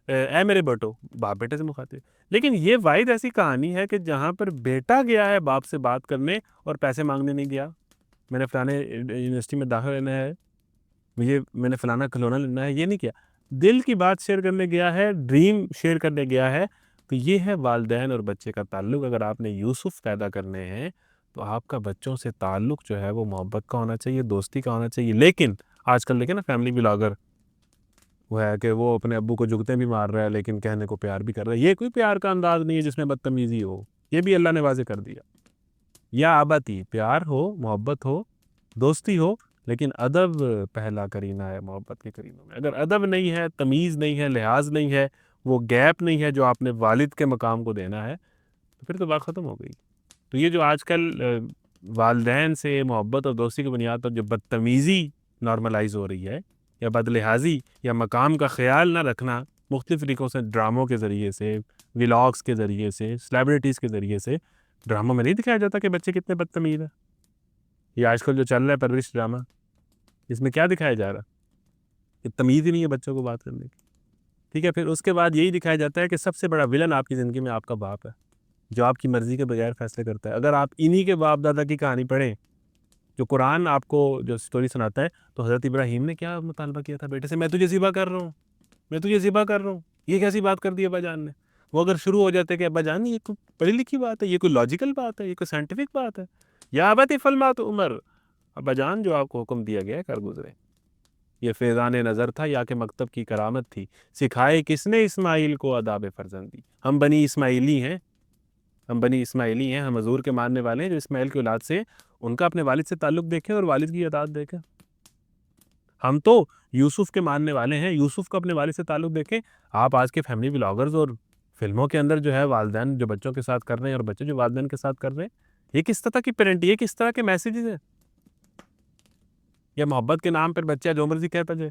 اے میرے بیٹو، باپ بیٹے سے مخاطب. لیکن یہ واحد ایسی کہانی ہے کہ جہاں پر بیٹا گیا ہے باپ سے بات کرنے اور پیسے مانگنے نہیں گیا. میں نے فلانے یونیورسٹی میں داخل لینا ہے، میں نے فلانا کھلونا لینا ہے، یہ نہیں کیا. دل کی بات شیئر کرنے گیا ہے، ڈریم شیئر کرنے گیا ہے. تو یہ ہے والدین اور بچے کا تعلق. اگر آپ نے یوسف پیدا کرنے ہیں تو آپ کا بچوں سے تعلق جو ہے وہ محبت کا ہونا چاہیے، دوستی کا ہونا چاہیے. لیکن آج کل دیکھیں نا فیملی بلاگر، وہ ہے کہ وہ اپنے ابو کو جگتے بھی مار رہا ہے لیکن کہنے کو پیار بھی کر رہا ہے. یہ کوئی پیار کا انداز نہیں ہے جس میں بدتمیزی ہو، یہ بھی اللہ نے واضح کر دیا. یا آباتی، پیار ہو، محبت ہو، دوستی ہو، لیکن ادب پہلا کرینہ ہے محبت کے کرینوں میں. اگر ادب نہیں ہے، تمیز نہیں ہے، لحاظ نہیں ہے، وہ گیپ نہیں ہے جو آپ نے والد کے مقام کو دینا ہے، تو پھر تو بات ختم ہو گئی. تو یہ جو آج کل والدین سے محبت اور دوستی کی بنیاد پر جو بدتمیزی نارملائز ہو رہی ہے، یا بد لحاظی یا مقام کا خیال نہ رکھنا، مختلف طریقوں سے ڈراموں کے ذریعے سے، ولاگس کے ذریعے سے، سیلیبریٹیز کے ذریعے سے. ڈراموں میں نہیں دکھایا جاتا کہ بچے کتنے بدتمیز ہیں؟ یہ آج کل جو چل رہا ہے پرورش ڈرامہ، اس میں کیا دکھایا جا رہا ہے؟ کہ تمیز ہی نہیں ہے بچوں کو بات کرنے کی. ٹھیک ہے، پھر اس کے بعد یہی دکھایا جاتا ہے کہ سب سے بڑا ولن آپ کی زندگی میں آپ کا باپ ہے، جو آپ کی مرضی کے بغیر فیصلے کرتا ہے. اگر آپ انہی کے باپ دادا کی کہانی پڑھیں، جو قرآن آپ کو جو سٹوری سناتا ہے، تو حضرت ابراہیم نے کیا مطالبہ کیا تھا بیٹے سے؟ میں تجھے ذبح کر رہا ہوں، میں تجھے ذبح کر رہا ہوں. یہ کیسی بات کر دی ابا جان نے؟ وہ اگر شروع ہو جاتے کہ ابا جان یہ کوئی پڑھی لکھی بات ہے، یہ کوئی لاجیکل بات ہے، یہ کوئی سائنٹیفک بات ہے. یا ابت افعل ما تؤمر، ابا جان جو آپ کو حکم دیا گیا ہے کر گزرے. یہ فیضان نظر تھا یا کہ مکتب کی کرامت تھی، سکھائے کس نے اسماعیل کو آداب فرزندی. ہم بنی اسماعیلی ہیں، ہم حضور کے ماننے والے ہیں جو اسماعیل کی اولاد سے، ان کا اپنے والد سے تعلق دیکھیں اور والد کی اطاعت دیکھیں. ہم تو یوسف کے ماننے والے ہیں، یوسف کا اپنے والد سے تعلق دیکھیں. آپ آج کے فیملی بلاگرز اور فلموں کے اندر جو ہے والدین جو بچوں کے ساتھ کر رہے ہیں اور بچے جو والدین کے ساتھ کر رہے ہیں، یہ کس طرح کی پیرنٹ، یہ کس طرح کے میسیجز ہیں؟ یا محبت کے نام پر بچہ جو مرضی کہتا جائے.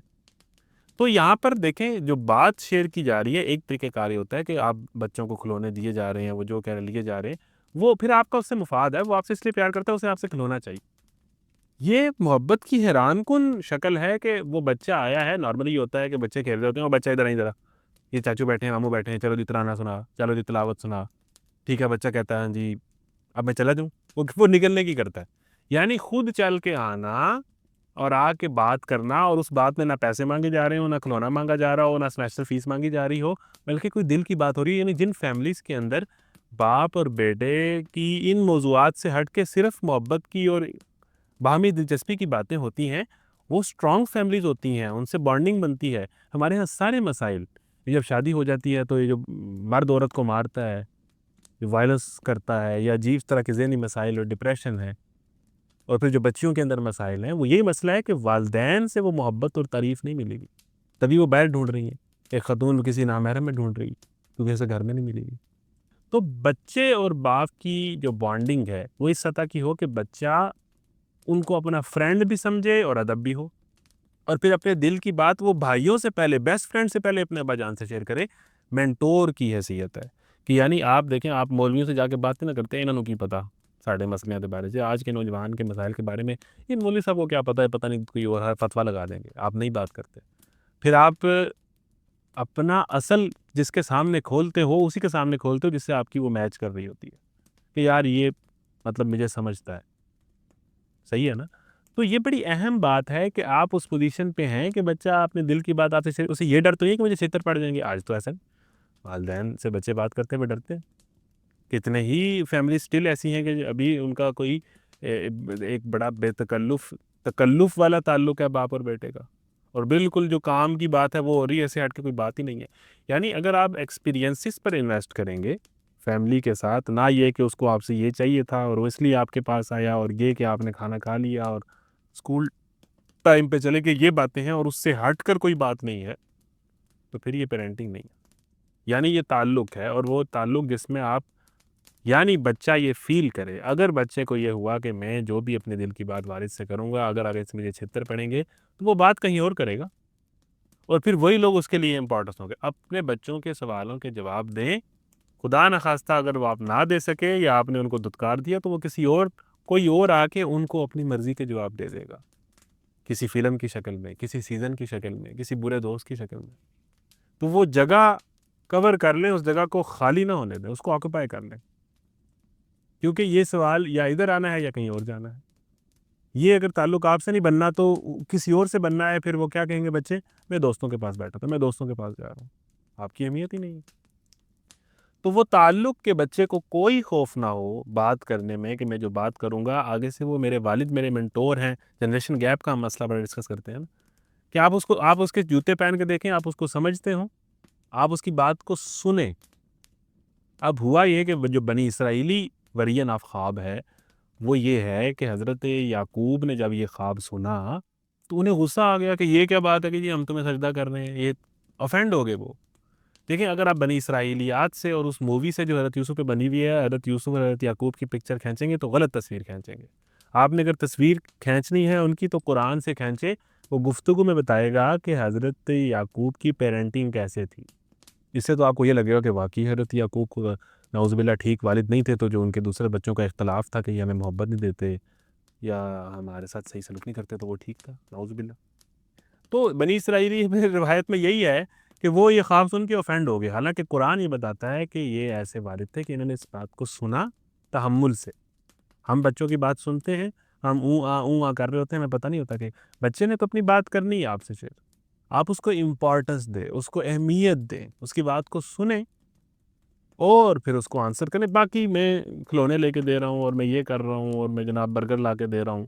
تو یہاں پر دیکھیں جو بات شیئر کی جا رہی ہے، ایک طریقہ کار یہ ہوتا ہے کہ آپ بچوں کو کھلونے دیے جا رہے ہیں، وہ جو کہہ رہے لیے جا رہے ہیں، وہ پھر آپ کا اس سے مفاد ہے، وہ آپ سے اس لیے پیار کرتا ہے، اسے آپ سے کھلونا چاہیے. یہ محبت کی حیران کن شکل ہے کہ وہ بچہ آیا ہے. نارملی یہ ہوتا ہے کہ بچے کھیل رہے ہوتے ہیں اور بچہ ادھر آئیں ذرا، یہ چاچو بیٹھے ہیں، ماموں بیٹھے ہیں، چلو جی ترانہ سنا، چلو جی تلاوت سنا. ٹھیک ہے، بچہ کہتا ہے جی اب میں چلا جاؤں، وہ نکلنے کی کرتا ہے. یعنی خود چل کے آنا اور آ کے بات کرنا، اور اس بات میں نہ پیسے مانگے جا رہے ہوں، نہ کھلونا مانگا جا رہا ہو، نہ سمیسٹر فیس مانگی جا رہی ہو، بلکہ کوئی دل کی بات ہو رہی ہے. یعنی جن فیملیز کے اندر باپ اور بیٹے کی ان موضوعات سے ہٹ کے صرف محبت کی اور باہمی دلچسپی کی باتیں ہوتی ہیں، وہ سٹرونگ فیملیز ہوتی ہیں، ان سے بانڈنگ بنتی ہے. ہمارے ہاں سارے مسائل، جب شادی ہو جاتی ہے تو یہ جو مرد عورت کو مارتا ہے، جو وائلنس کرتا ہے، یا عجیب طرح کے ذہنی مسائل اور ڈپریشن ہے، اور پھر جو بچیوں کے اندر مسائل ہیں، وہ یہی مسئلہ ہے کہ والدین سے وہ محبت اور تعریف نہیں ملے گی. تبھی وہ باہر ڈھونڈ رہی ہیں، ایک خاتون کسی نامحرم میں ڈھونڈ رہی ہے کیونکہ اسے گھر میں نہیں ملے گی. تو بچے اور باپ کی جو بانڈنگ ہے وہ اس سطح کی ہو کہ بچہ ان کو اپنا فرینڈ بھی سمجھے اور ادب بھی ہو، اور پھر اپنے دل کی بات وہ بھائیوں سے پہلے، بیسٹ فرینڈ سے پہلے اپنے ابا جان سے شیئر کرے. مینٹور کی حیثیت ہے کہ یعنی آپ دیکھیں، آپ مولویوں سے جا کے بات نہ کرتے انہوں کی پتہ ساڑھے مسئلے کے بارے سے، آج کے نوجوان کے مسائل کے بارے میں ان مولوی صاحب کو کیا پتہ ہے، پتہ نہیں کوئی اور فتویٰ لگا دیں گے، آپ نہیں بات کرتے. پھر آپ اپنا اصل جس کے سامنے کھولتے ہو اسی کے سامنے کھولتے ہو جس سے آپ کی وہ میچ کر رہی ہوتی ہے کہ یار یہ مطلب مجھے سمجھتا ہے. صحیح ہے نا؟ تو یہ بڑی اہم بات ہے کہ آپ اس پوزیشن پہ ہیں کہ بچہ اپنے دل کی بات آپ سے، اسے یہ ڈر تو نہیں کہ مجھے چھیتر پڑ جائیں گے. آج تو ایسا والدین سے بچے بات کرتے ہوئے ڈرتے ہیں. کتنے ہی فیملی سٹل ایسی ہیں کہ ابھی ان کا کوئی ایک بڑا بے تکلف والا تعلق ہے باپ اور بیٹے کا، اور بالکل جو کام کی بات ہے وہ ہو رہی ہے، ایسے ہٹ کے کوئی بات ہی نہیں ہے. یعنی اگر آپ ایکسپیرینسز پر انویسٹ کریں گے فیملی کے ساتھ، نہ یہ کہ اس کو آپ سے یہ چاہیے تھا اور وہ اس لیے آپ کے پاس آیا، اور یہ کہ آپ نے کھانا کھا لیا اور اسکول ٹائم پہ چلے کہ یہ باتیں ہیں اور اس سے ہٹ کر کوئی بات نہیں ہے، تو پھر یہ پیرنٹنگ نہیں ہے. یعنی یہ تعلق ہے، اور وہ تعلق جس میں آپ یعنی بچہ یہ فیل کرے. اگر بچے کو یہ ہوا کہ میں جو بھی اپنے دل کی بات والد سے کروں گا، اگر آگے سے مجھے چھتر پڑیں گے تو وہ بات کہیں اور کرے گا، اور پھر وہی لوگ اس کے لیے امپورٹنس ہوں گے. اپنے بچوں کے سوالوں کے جواب دیں. خدا نخواستہ اگر وہ آپ نہ دے سکے یا آپ نے ان کو دھتکار دیا تو وہ کوئی اور آ کے ان کو اپنی مرضی کے جواب دے دے گا، کسی فلم کی شکل میں، کسی سیزن کی شکل میں، کسی برے دوست کی شکل میں. تو وہ جگہ کور کر لیں، اس جگہ کو خالی نہ ہونے دیں، اس کو آکوپائی کر لیں، کیونکہ یہ سوال یا ادھر آنا ہے یا کہیں اور جانا ہے. یہ اگر تعلق آپ سے نہیں بننا تو کسی اور سے بننا ہے. پھر وہ کیا کہیں گے بچے، میں دوستوں کے پاس بیٹھا تھا، میں دوستوں کے پاس جا رہا ہوں. آپ کی اہمیت ہی نہیں ہے. تو وہ تعلق کے بچے کو کوئی خوف نہ ہو بات کرنے میں کہ میں جو بات کروں گا آگے سے وہ میرے والد میرے منٹور ہیں. جنریشن گیپ کا ہم مسئلہ بڑا ڈسکس کرتے ہیں نا، کہ آپ اس کے جوتے پہن کے دیکھیں، آپ اس کو سمجھتے ہوں، آپ اس کی بات کو سنیں. اب ہوا یہ کہ جو بنی اسرائیلی ورژن آف خواب ہے وہ یہ ہے کہ حضرت یعقوب نے جب یہ خواب سنا تو انہیں غصہ آ گیا کہ یہ کیا بات ہے کہ جی ہم تمہیں سجدہ کر رہے ہیں. یہ افینڈ ہو گئے وہ. دیکھیں، اگر آپ بنی اسرائیلیات سے اور اس مووی سے جو حضرت یوسف پہ بنی ہوئی ہے، حضرت یوسف اور حضرت یعقوب کی پکچر کھینچیں گے تو غلط تصویر کھینچیں گے. آپ نے اگر تصویر کھینچنی ہے ان کی تو قرآن سے کھینچے. وہ گفتگو میں بتائے گا کہ حضرت یعقوب کی پیرنٹنگ کیسے تھی. اس سے تو آپ کو یہ لگے گا کہ واقعی حضرت یعقوب کو نعوذ باللہ ٹھیک والد نہیں تھے، تو جو ان کے دوسرے بچوں کا اختلاف تھا کہ یہ ہمیں محبت نہیں دیتے یا ہمارے ساتھ صحیح سلوک نہیں کرتے، تو وہ ٹھیک تھا، نعوذ باللہ. تو بنی اسرائیلی میں روایت میں یہی ہے کہ وہ یہ خواب سن کے اوفینڈ ہو گئے، حالانکہ قرآن یہ بتاتا ہے کہ یہ ایسے والد تھے کہ انہوں نے اس بات کو سنا تحمل سے. ہم بچوں کی بات سنتے ہیں، ہم اوں آ کر رہے ہوتے ہیں، ہمیں پتہ نہیں ہوتا کہ بچے نے تو اپنی بات کرنی ہے آپ سے. شیئر آپ اس کو امپورٹنس دیں، اس کو اہمیت دیں، اس کی بات کو سنیں اور پھر اس کو آنسر کریں. باقی میں کھلونے لے کے دے رہا ہوں اور میں یہ کر رہا ہوں اور میں جناب برگر لا کے دے رہا ہوں،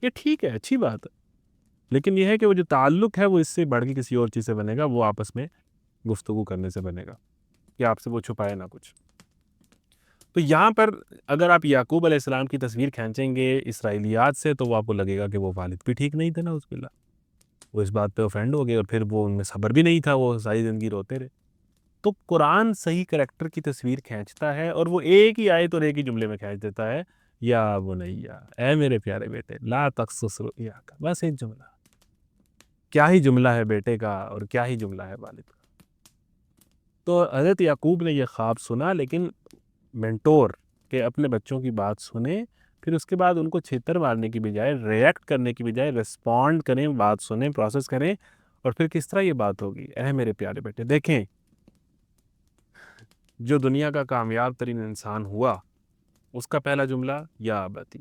یہ ٹھیک ہے، اچھی بات ہے، لیکن یہ ہے کہ وہ جو تعلق ہے وہ اس سے بڑھ کے کسی اور چیز سے بنے گا، وہ آپس میں گفتگو کرنے سے بنے گا کہ آپ سے وہ چھپائے نہ کچھ. تو یہاں پر اگر آپ یعقوب علیہ السلام کی تصویر کھینچیں گے اسرائیلیات سے تو وہ آپ کو لگے گا کہ وہ والد بھی ٹھیک نہیں تھے، نعوذ باللہ. وہ اس بات پہ اوفینڈ ہو گئے اور پھر وہ ان میں صبر بھی نہیں تھا، وہ ساری زندگی روتے رہے. تو قرآن صحیح کریکٹر کی تصویر کھینچتا ہے اور وہ ایک ہی آیت اور ایک ہی جملے میں کھینچ دیتا ہے، یا بنیا، اے میرے پیارے بیٹے، لا تقصص رؤیاک. بس ایک جملہ. کیا ہی جملہ ہے بیٹے کا اور کیا ہی جملہ ہے والد کا. تو حضرت یعقوب نے یہ خواب سنا، لیکن مینٹور کہ اپنے بچوں کی بات سنیں، پھر اس کے بعد ان کو چھیتر مارنے کی بجائے، ریئیکٹ کرنے کی بجائے ریسپونڈ کریں، بات سنیں، پروسیس کریں، اور پھر کس طرح یہ بات ہوگی. اے میرے پیارے بیٹے، دیکھیں جو دنیا کا کامیاب ترین انسان ہوا اس کا پہلا جملہ یا ابتی،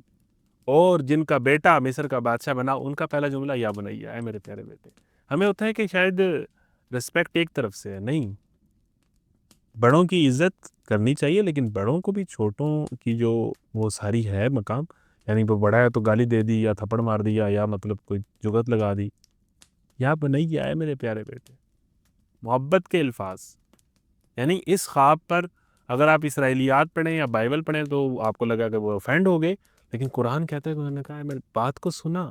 اور جن کا بیٹا مصر کا بادشاہ بنا ان کا پہلا جملہ یا بنیا، اے میرے پیارے بیٹے. ہمیں ہوتا ہے کہ شاید رسپیکٹ ایک طرف سے ہے، نہیں، بڑوں کی عزت کرنی چاہیے، لیکن بڑوں کو بھی چھوٹوں کی جو وہ ساری ہے مقام، یعنی وہ بڑا ہے تو گالی دے دی یا تھپڑ مار دیا یا مطلب کوئی جگت لگا دی، یا بنیا، اے میرے پیارے بیٹے. محبت کے الفاظ. یعنی اس خواب پر اگر آپ اسرائیلیات پڑھیں یا بائبل پڑھیں تو آپ کو لگا کہ وہ اوفینڈ ہو گئے، لیکن قرآن کہتا ہے کہ انہوں نے کہا میں بات کو سنا،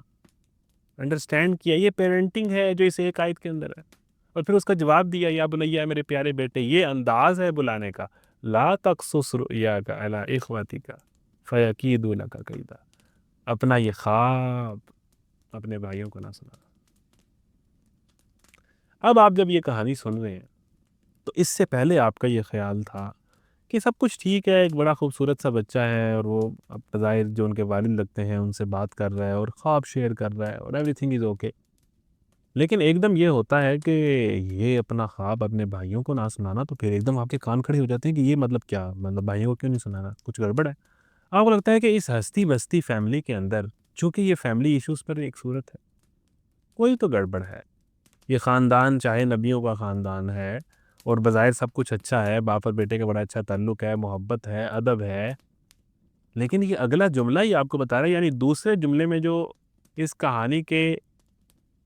انڈرسٹینڈ کیا. یہ پیرنٹنگ ہے جو اس ایک آیت کے اندر ہے، اور پھر اس کا جواب دیا، یا بنیا، میرے پیارے بیٹے. یہ انداز ہے بلانے کا. لا تقصص رؤیاک علی اخوتک فیکیدوا لک کیدا، اپنا یہ خواب اپنے بھائیوں کو نہ سنانا۔ اب آپ جب یہ کہانی سن رہے ہیں تو اس سے پہلے آپ کا یہ خیال تھا کہ سب کچھ ٹھیک ہے، ایک بڑا خوبصورت سا بچہ ہے اور وہ اب بظاہر جو ان کے والد لگتے ہیں ان سے بات کر رہا ہے اور خواب شیئر کر رہا ہے اور ایوری تھنگ از اوکے، لیکن ایک دم یہ ہوتا ہے کہ یہ اپنا خواب اپنے بھائیوں کو نہ سنانا، تو پھر ایک دم آپ کے کان کھڑے ہو جاتے ہیں کہ یہ مطلب کیا، مطلب بھائیوں کو کیوں نہیں سنانا، کچھ گڑبڑ ہے۔ آپ کو لگتا ہے کہ اس ہستی بستی فیملی کے اندر، چونکہ یہ فیملی ایشوز پر ایک صورت ہے، کوئی تو گڑبڑ ہے۔ یہ خاندان چاہے نبیوں کا خاندان ہے اور بظاہر سب کچھ اچھا ہے، باپ اور بیٹے کا بڑا اچھا تعلق ہے، محبت ہے، ادب ہے، لیکن یہ اگلا جملہ ہی آپ کو بتا رہا ہے، یعنی دوسرے جملے میں جو اس کہانی کے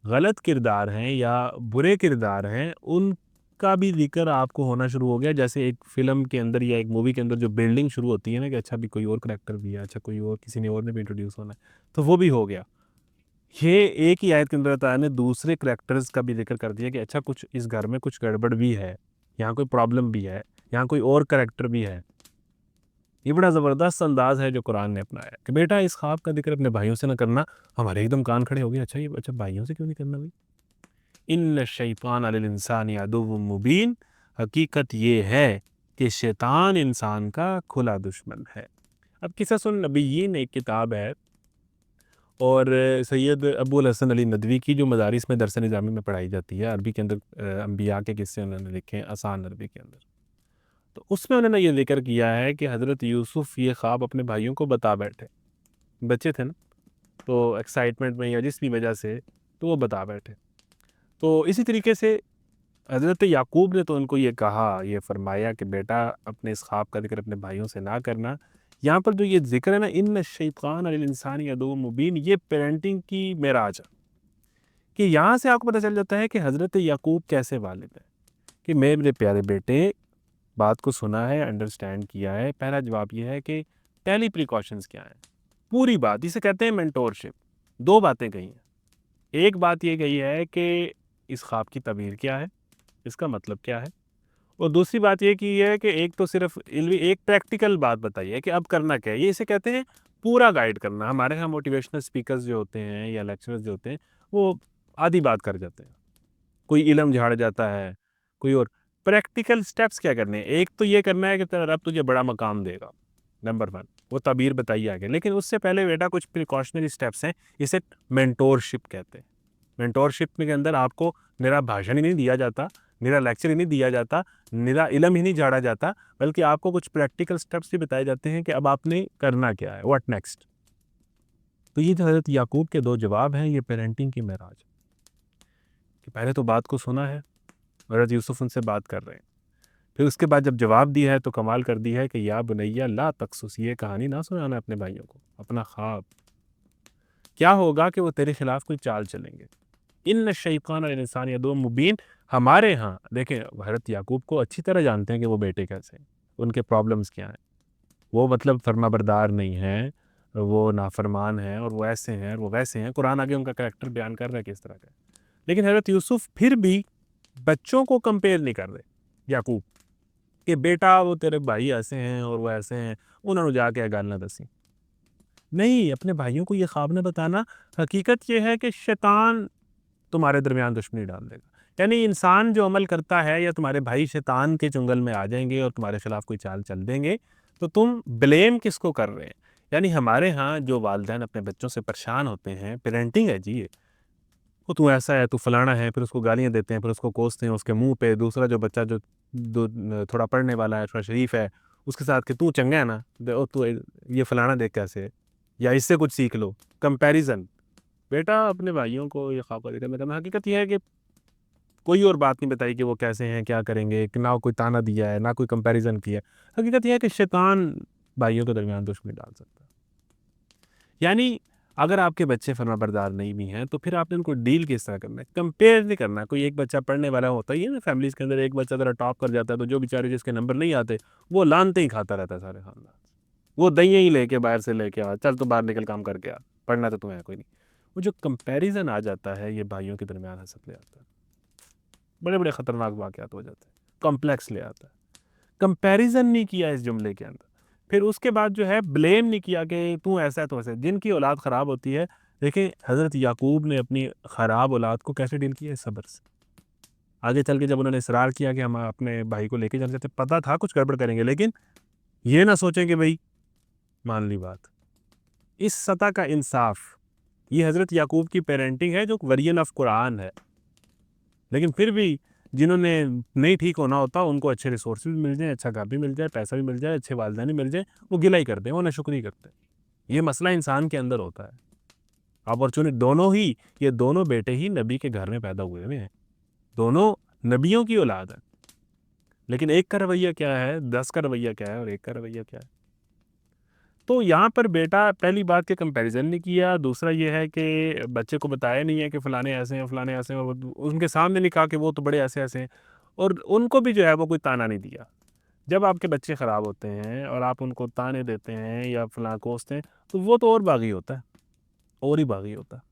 غلط کردار ہیں یا برے کردار ہیں ان کا بھی ذکر آپ کو ہونا شروع ہو گیا، جیسے ایک فلم کے اندر یا ایک مووی کے اندر جو بلڈنگ شروع ہوتی ہے نا کہ اچھا بھی کوئی اور کریکٹر بھی ہے، اچھا کوئی اور کسی نے اور نے بھی انٹروڈیوس ہونا ہے، تو وہ بھی ہو گیا۔ یہ ایک ہی آیت کے اندر اللہ تعالیٰ نے دوسرے کریکٹرز کا بھی ذکر کر دیا کہ اچھا کچھ اس گھر میں کچھ گڑبڑ بھی ہے، یہاں کوئی پرابلم بھی ہے، یہاں کوئی اور کریکٹر بھی ہے۔ یہ بڑا زبردست انداز ہے جو قرآن نے اپنایا ہے کہ بیٹا اس خواب کا ذکر اپنے بھائیوں سے نہ کرنا۔ ہمارے ایک دم کان کھڑے ہو گئے، اچھا یہ اچھا بھائیوں سے کیوں نہیں کرنا بھائی؟ ان الشیطان للانسان عدو مبین، حقیقت یہ ہے کہ شیطان انسان کا کھلا دشمن ہے۔ اب قصص النبیین ایک کتاب ہے اور سید ابو الحسن علی ندوی کی جو مدارس میں درس نظامی میں پڑھائی جاتی ہے، عربی کے اندر انبیاء کے قصے انہوں نے لکھے ہیں آسان عربی کے اندر، تو اس میں انہوں نے یہ ذکر کیا ہے کہ حضرت یوسف یہ خواب اپنے بھائیوں کو بتا بیٹھے، بچے تھے نا تو ایکسائٹمنٹ میں یا جس بھی وجہ سے تو وہ بتا بیٹھے۔ تو اسی طریقے سے حضرت یعقوب نے تو ان کو یہ کہا، یہ فرمایا کہ بیٹا اپنے اس خواب کا ذکر اپنے بھائیوں سے نہ کرنا۔ یہاں پر جو یہ ذکر ہے نا ان الشیطان للانسان عدو مبین، یہ پیرنٹنگ کی معراج ہے کہ یہاں سے آپ کو پتہ چل جاتا ہے کہ حضرت یعقوب کیسے والد ہیں، کہ میرے پیارے بیٹے بات کو سنا ہے، انڈرسٹینڈ کیا ہے۔ پہلا جواب یہ ہے کہ پہلی پریکاشنز کیا ہیں، پوری بات اسے کہتے ہیں مینٹورشپ۔ دو باتیں کہی ہیں، ایک بات یہ کہی ہے کہ اس خواب کی تعبیر کیا ہے، اس کا مطلب کیا ہے، اور دوسری بات یہ کی ہے کہ ایک تو صرف علمی ایک پریکٹیکل بات بتائی ہے کہ اب کرنا کیا ہے۔ یہ اسے کہتے ہیں پورا گائیڈ کرنا۔ ہمارے ہاں موٹیویشنل سپیکرز جو ہوتے ہیں یا لیکچرز جو ہوتے ہیں وہ آدھی بات کر جاتے ہیں، کوئی علم جھاڑ جاتا ہے، کوئی اور۔ پریکٹیکل سٹیپس کیا کرنے ہیں، ایک تو یہ کرنا ہے کہ تیرا رب تجھے بڑا مقام دے گا، نمبر 1، وہ تعبیر بتائی آگے، لیکن اس سے پہلے بیٹا کچھ پریکاشنری سٹیپس ہیں، اسے مینٹورشپ کہتے ہیں۔ مینٹورشپ کے اندر آپ کو نرا بھاشن ہی نہیں دیا جاتا، نرا لیکچر ہی نہیں دیا جاتا، نرا علم ہی نہیں جھاڑا جاتا، بلکہ آپ کو کچھ پریکٹیکل سٹیپس بھی بتائے جاتے ہیں کہ اب آپ نے کرنا کیا ہے، واٹ نیکسٹ۔ تو یہ جو حضرت یعقوب کے دو جواب ہیں، یہ پیرنٹنگ کی معراج ہے کہ پہلے تو بات کو سنا ہے، حضرت یوسف ان سے بات کر رہے ہیں، پھر اس کے بعد جب جواب دیا ہے تو کمال کر دی ہے کہ یا بنیا لا تقصص، یہ کہانی نہ سنانا اپنے بھائیوں کو، اپنا خواب۔ کیا ہوگا کہ وہ تیرے خلاف کوئی چال چلیں گے۔ ان الشیطان للانسان عدو مبین، ہمارے ہاں دیکھیں حضرت یعقوب کو اچھی طرح جانتے ہیں کہ وہ بیٹے کیسے ہیں، ان کے پرابلمز کیا ہیں، وہ مطلب فرما بردار نہیں ہیں، وہ نافرمان ہیں اور وہ ایسے ہیں اور وہ ویسے ہیں، قرآن آگے ان کا کریکٹر بیان کر رہا ہے کس طرح کا ہے۔ لیکن حضرت یوسف پھر بھی بچوں کو کمپیئر نہیں کر رہے یعقوب کہ بیٹا وہ تیرے بھائی ایسے ہیں اور وہ ایسے ہیں، انہوں نے جا کے گل نہ دسی۔ نہیں، اپنے بھائیوں کو یہ خواب نہ بتانا، حقیقت یہ ہے کہ شیطان تمہارے درمیان دشمنی ڈال دے گا۔ یعنی انسان جو عمل کرتا ہے یا تمہارے بھائی شیطان کے چنگل میں آ جائیں گے اور تمہارے خلاف کوئی چال چل دیں گے تو تم بلیم کس کو کر رہے ہیں؟ یعنی ہمارے ہاں جو والدین اپنے بچوں سے پریشان ہوتے ہیں، پیرنٹنگ ہے جی یہ، وہ تو ایسا ہے، تو فلانا ہے، پھر اس کو گالیاں دیتے ہیں، پھر اس کو کوستے ہیں اس کے منہ پہ۔ دوسرا جو بچہ جو تھوڑا پڑھنے والا ہے، تھوڑا شریف ہے، اس کے ساتھ کہ تو چنگا ہے نا، تو یہ فلانا دیکھ کیسے ہے، یا اس سے کچھ سیکھ لو، کمپیریزن۔ بیٹا اپنے بھائیوں کو یہ خواب کا ذکر نہ کرنا۔ حقیقت یہ ہے کہ کوئی اور بات نہیں بتائی کہ وہ کیسے ہیں، کیا کریں گے، کہ نہ کوئی تانا دیا ہے، نہ کوئی کمپیریزن کیا ہے۔ حقیقت یہ ہے کہ شیطان بھائیوں کے درمیان دشمنی ڈال سکتا ہے۔ یعنی اگر آپ کے بچے فرما بردار نہیں بھی ہیں تو پھر آپ نے ان کو ڈیل کس طرح کرنا ہے، کمپیئر نہیں کرنا۔ کوئی ایک بچہ پڑھنے والا ہوتا ہی ہے نا فیملیز کے اندر، ایک بچہ ذرا ٹاپ کر جاتا ہے تو جو بیچارے جس کے نمبر نہیں آتے وہ لانتے ہی کھاتا رہتا ہے سارے خاندان سے، وہ دہیاں ہی لے کے باہر سے لے کے آ، چل تو باہر نکل کام کر کے آ، پڑھنا تو تمہیں کوئی نہیں۔ وہ جو کمپیریزن آ جاتا ہے یہ بھائیوں کے درمیان حسد لے آتا ہے، بڑے بڑے خطرناک واقعات ہو جاتے ہیں، کمپلیکس لے آتا ہے کمپیریزن نہیں کیا اس جملے کے اندر. پھر اس کے بعد جو ہے بلیم نہیں کیا کہ تو ایسا ہے تو ایسا ہے. جن کی اولاد خراب ہوتی ہے، دیکھیں حضرت یعقوب نے اپنی خراب اولاد کو کیسے ڈیل کیا ہے؟ صبر سے. آگے چل کے جب انہوں نے اصرار کیا کہ ہم اپنے بھائی کو لے کے جانا چاہتے ہیں، پتہ تھا کچھ گڑبڑ کریں گے، لیکن یہ نہ سوچیں کہ بھئی مان لی بات. اس سطح کا انصاف یہ حضرت یعقوب کی پیرنٹنگ ہے جو ورین آف قرآن ہے. لیکن پھر بھی جنہوں نے نہیں ٹھیک ہونا ہوتا ان کو اچھے ریسورسز بھی مل جائیں، اچھا گھر بھی مل جائے، پیسہ بھی مل جائے، اچھے والدین بھی مل جائیں، وہ گلہ ہی کرتے ہیں، وہ ناشکری کرتے ہیں. یہ مسئلہ انسان کے اندر ہوتا ہے. اپارچونیٹی یہ دونوں بیٹے ہی نبی کے گھر میں پیدا ہوئے ہیں، دونوں نبیوں کی اولاد ہیں. لیکن ایک کا رویہ کیا ہے، 10 کا رویہ کیا ہے، اور ایک کا رویہ کیا ہے. تو یہاں پر بیٹا پہلی بات کہ کمپیریزن نہیں کیا، دوسرا یہ ہے کہ بچے کو بتایا نہیں ہے کہ فلانے ایسے ہیں فلانے ایسے ہیں، ان کے سامنے نہیں کہا کہ وہ تو بڑے ایسے ایسے ہیں، اور ان کو بھی جو ہے وہ کوئی تانا نہیں دیا. جب آپ کے بچے خراب ہوتے ہیں اور آپ ان کو تانے دیتے ہیں یا فلاں کوستے ہیں تو وہ تو اور باغی ہوتا ہے، اور ہی باغی ہوتا ہے.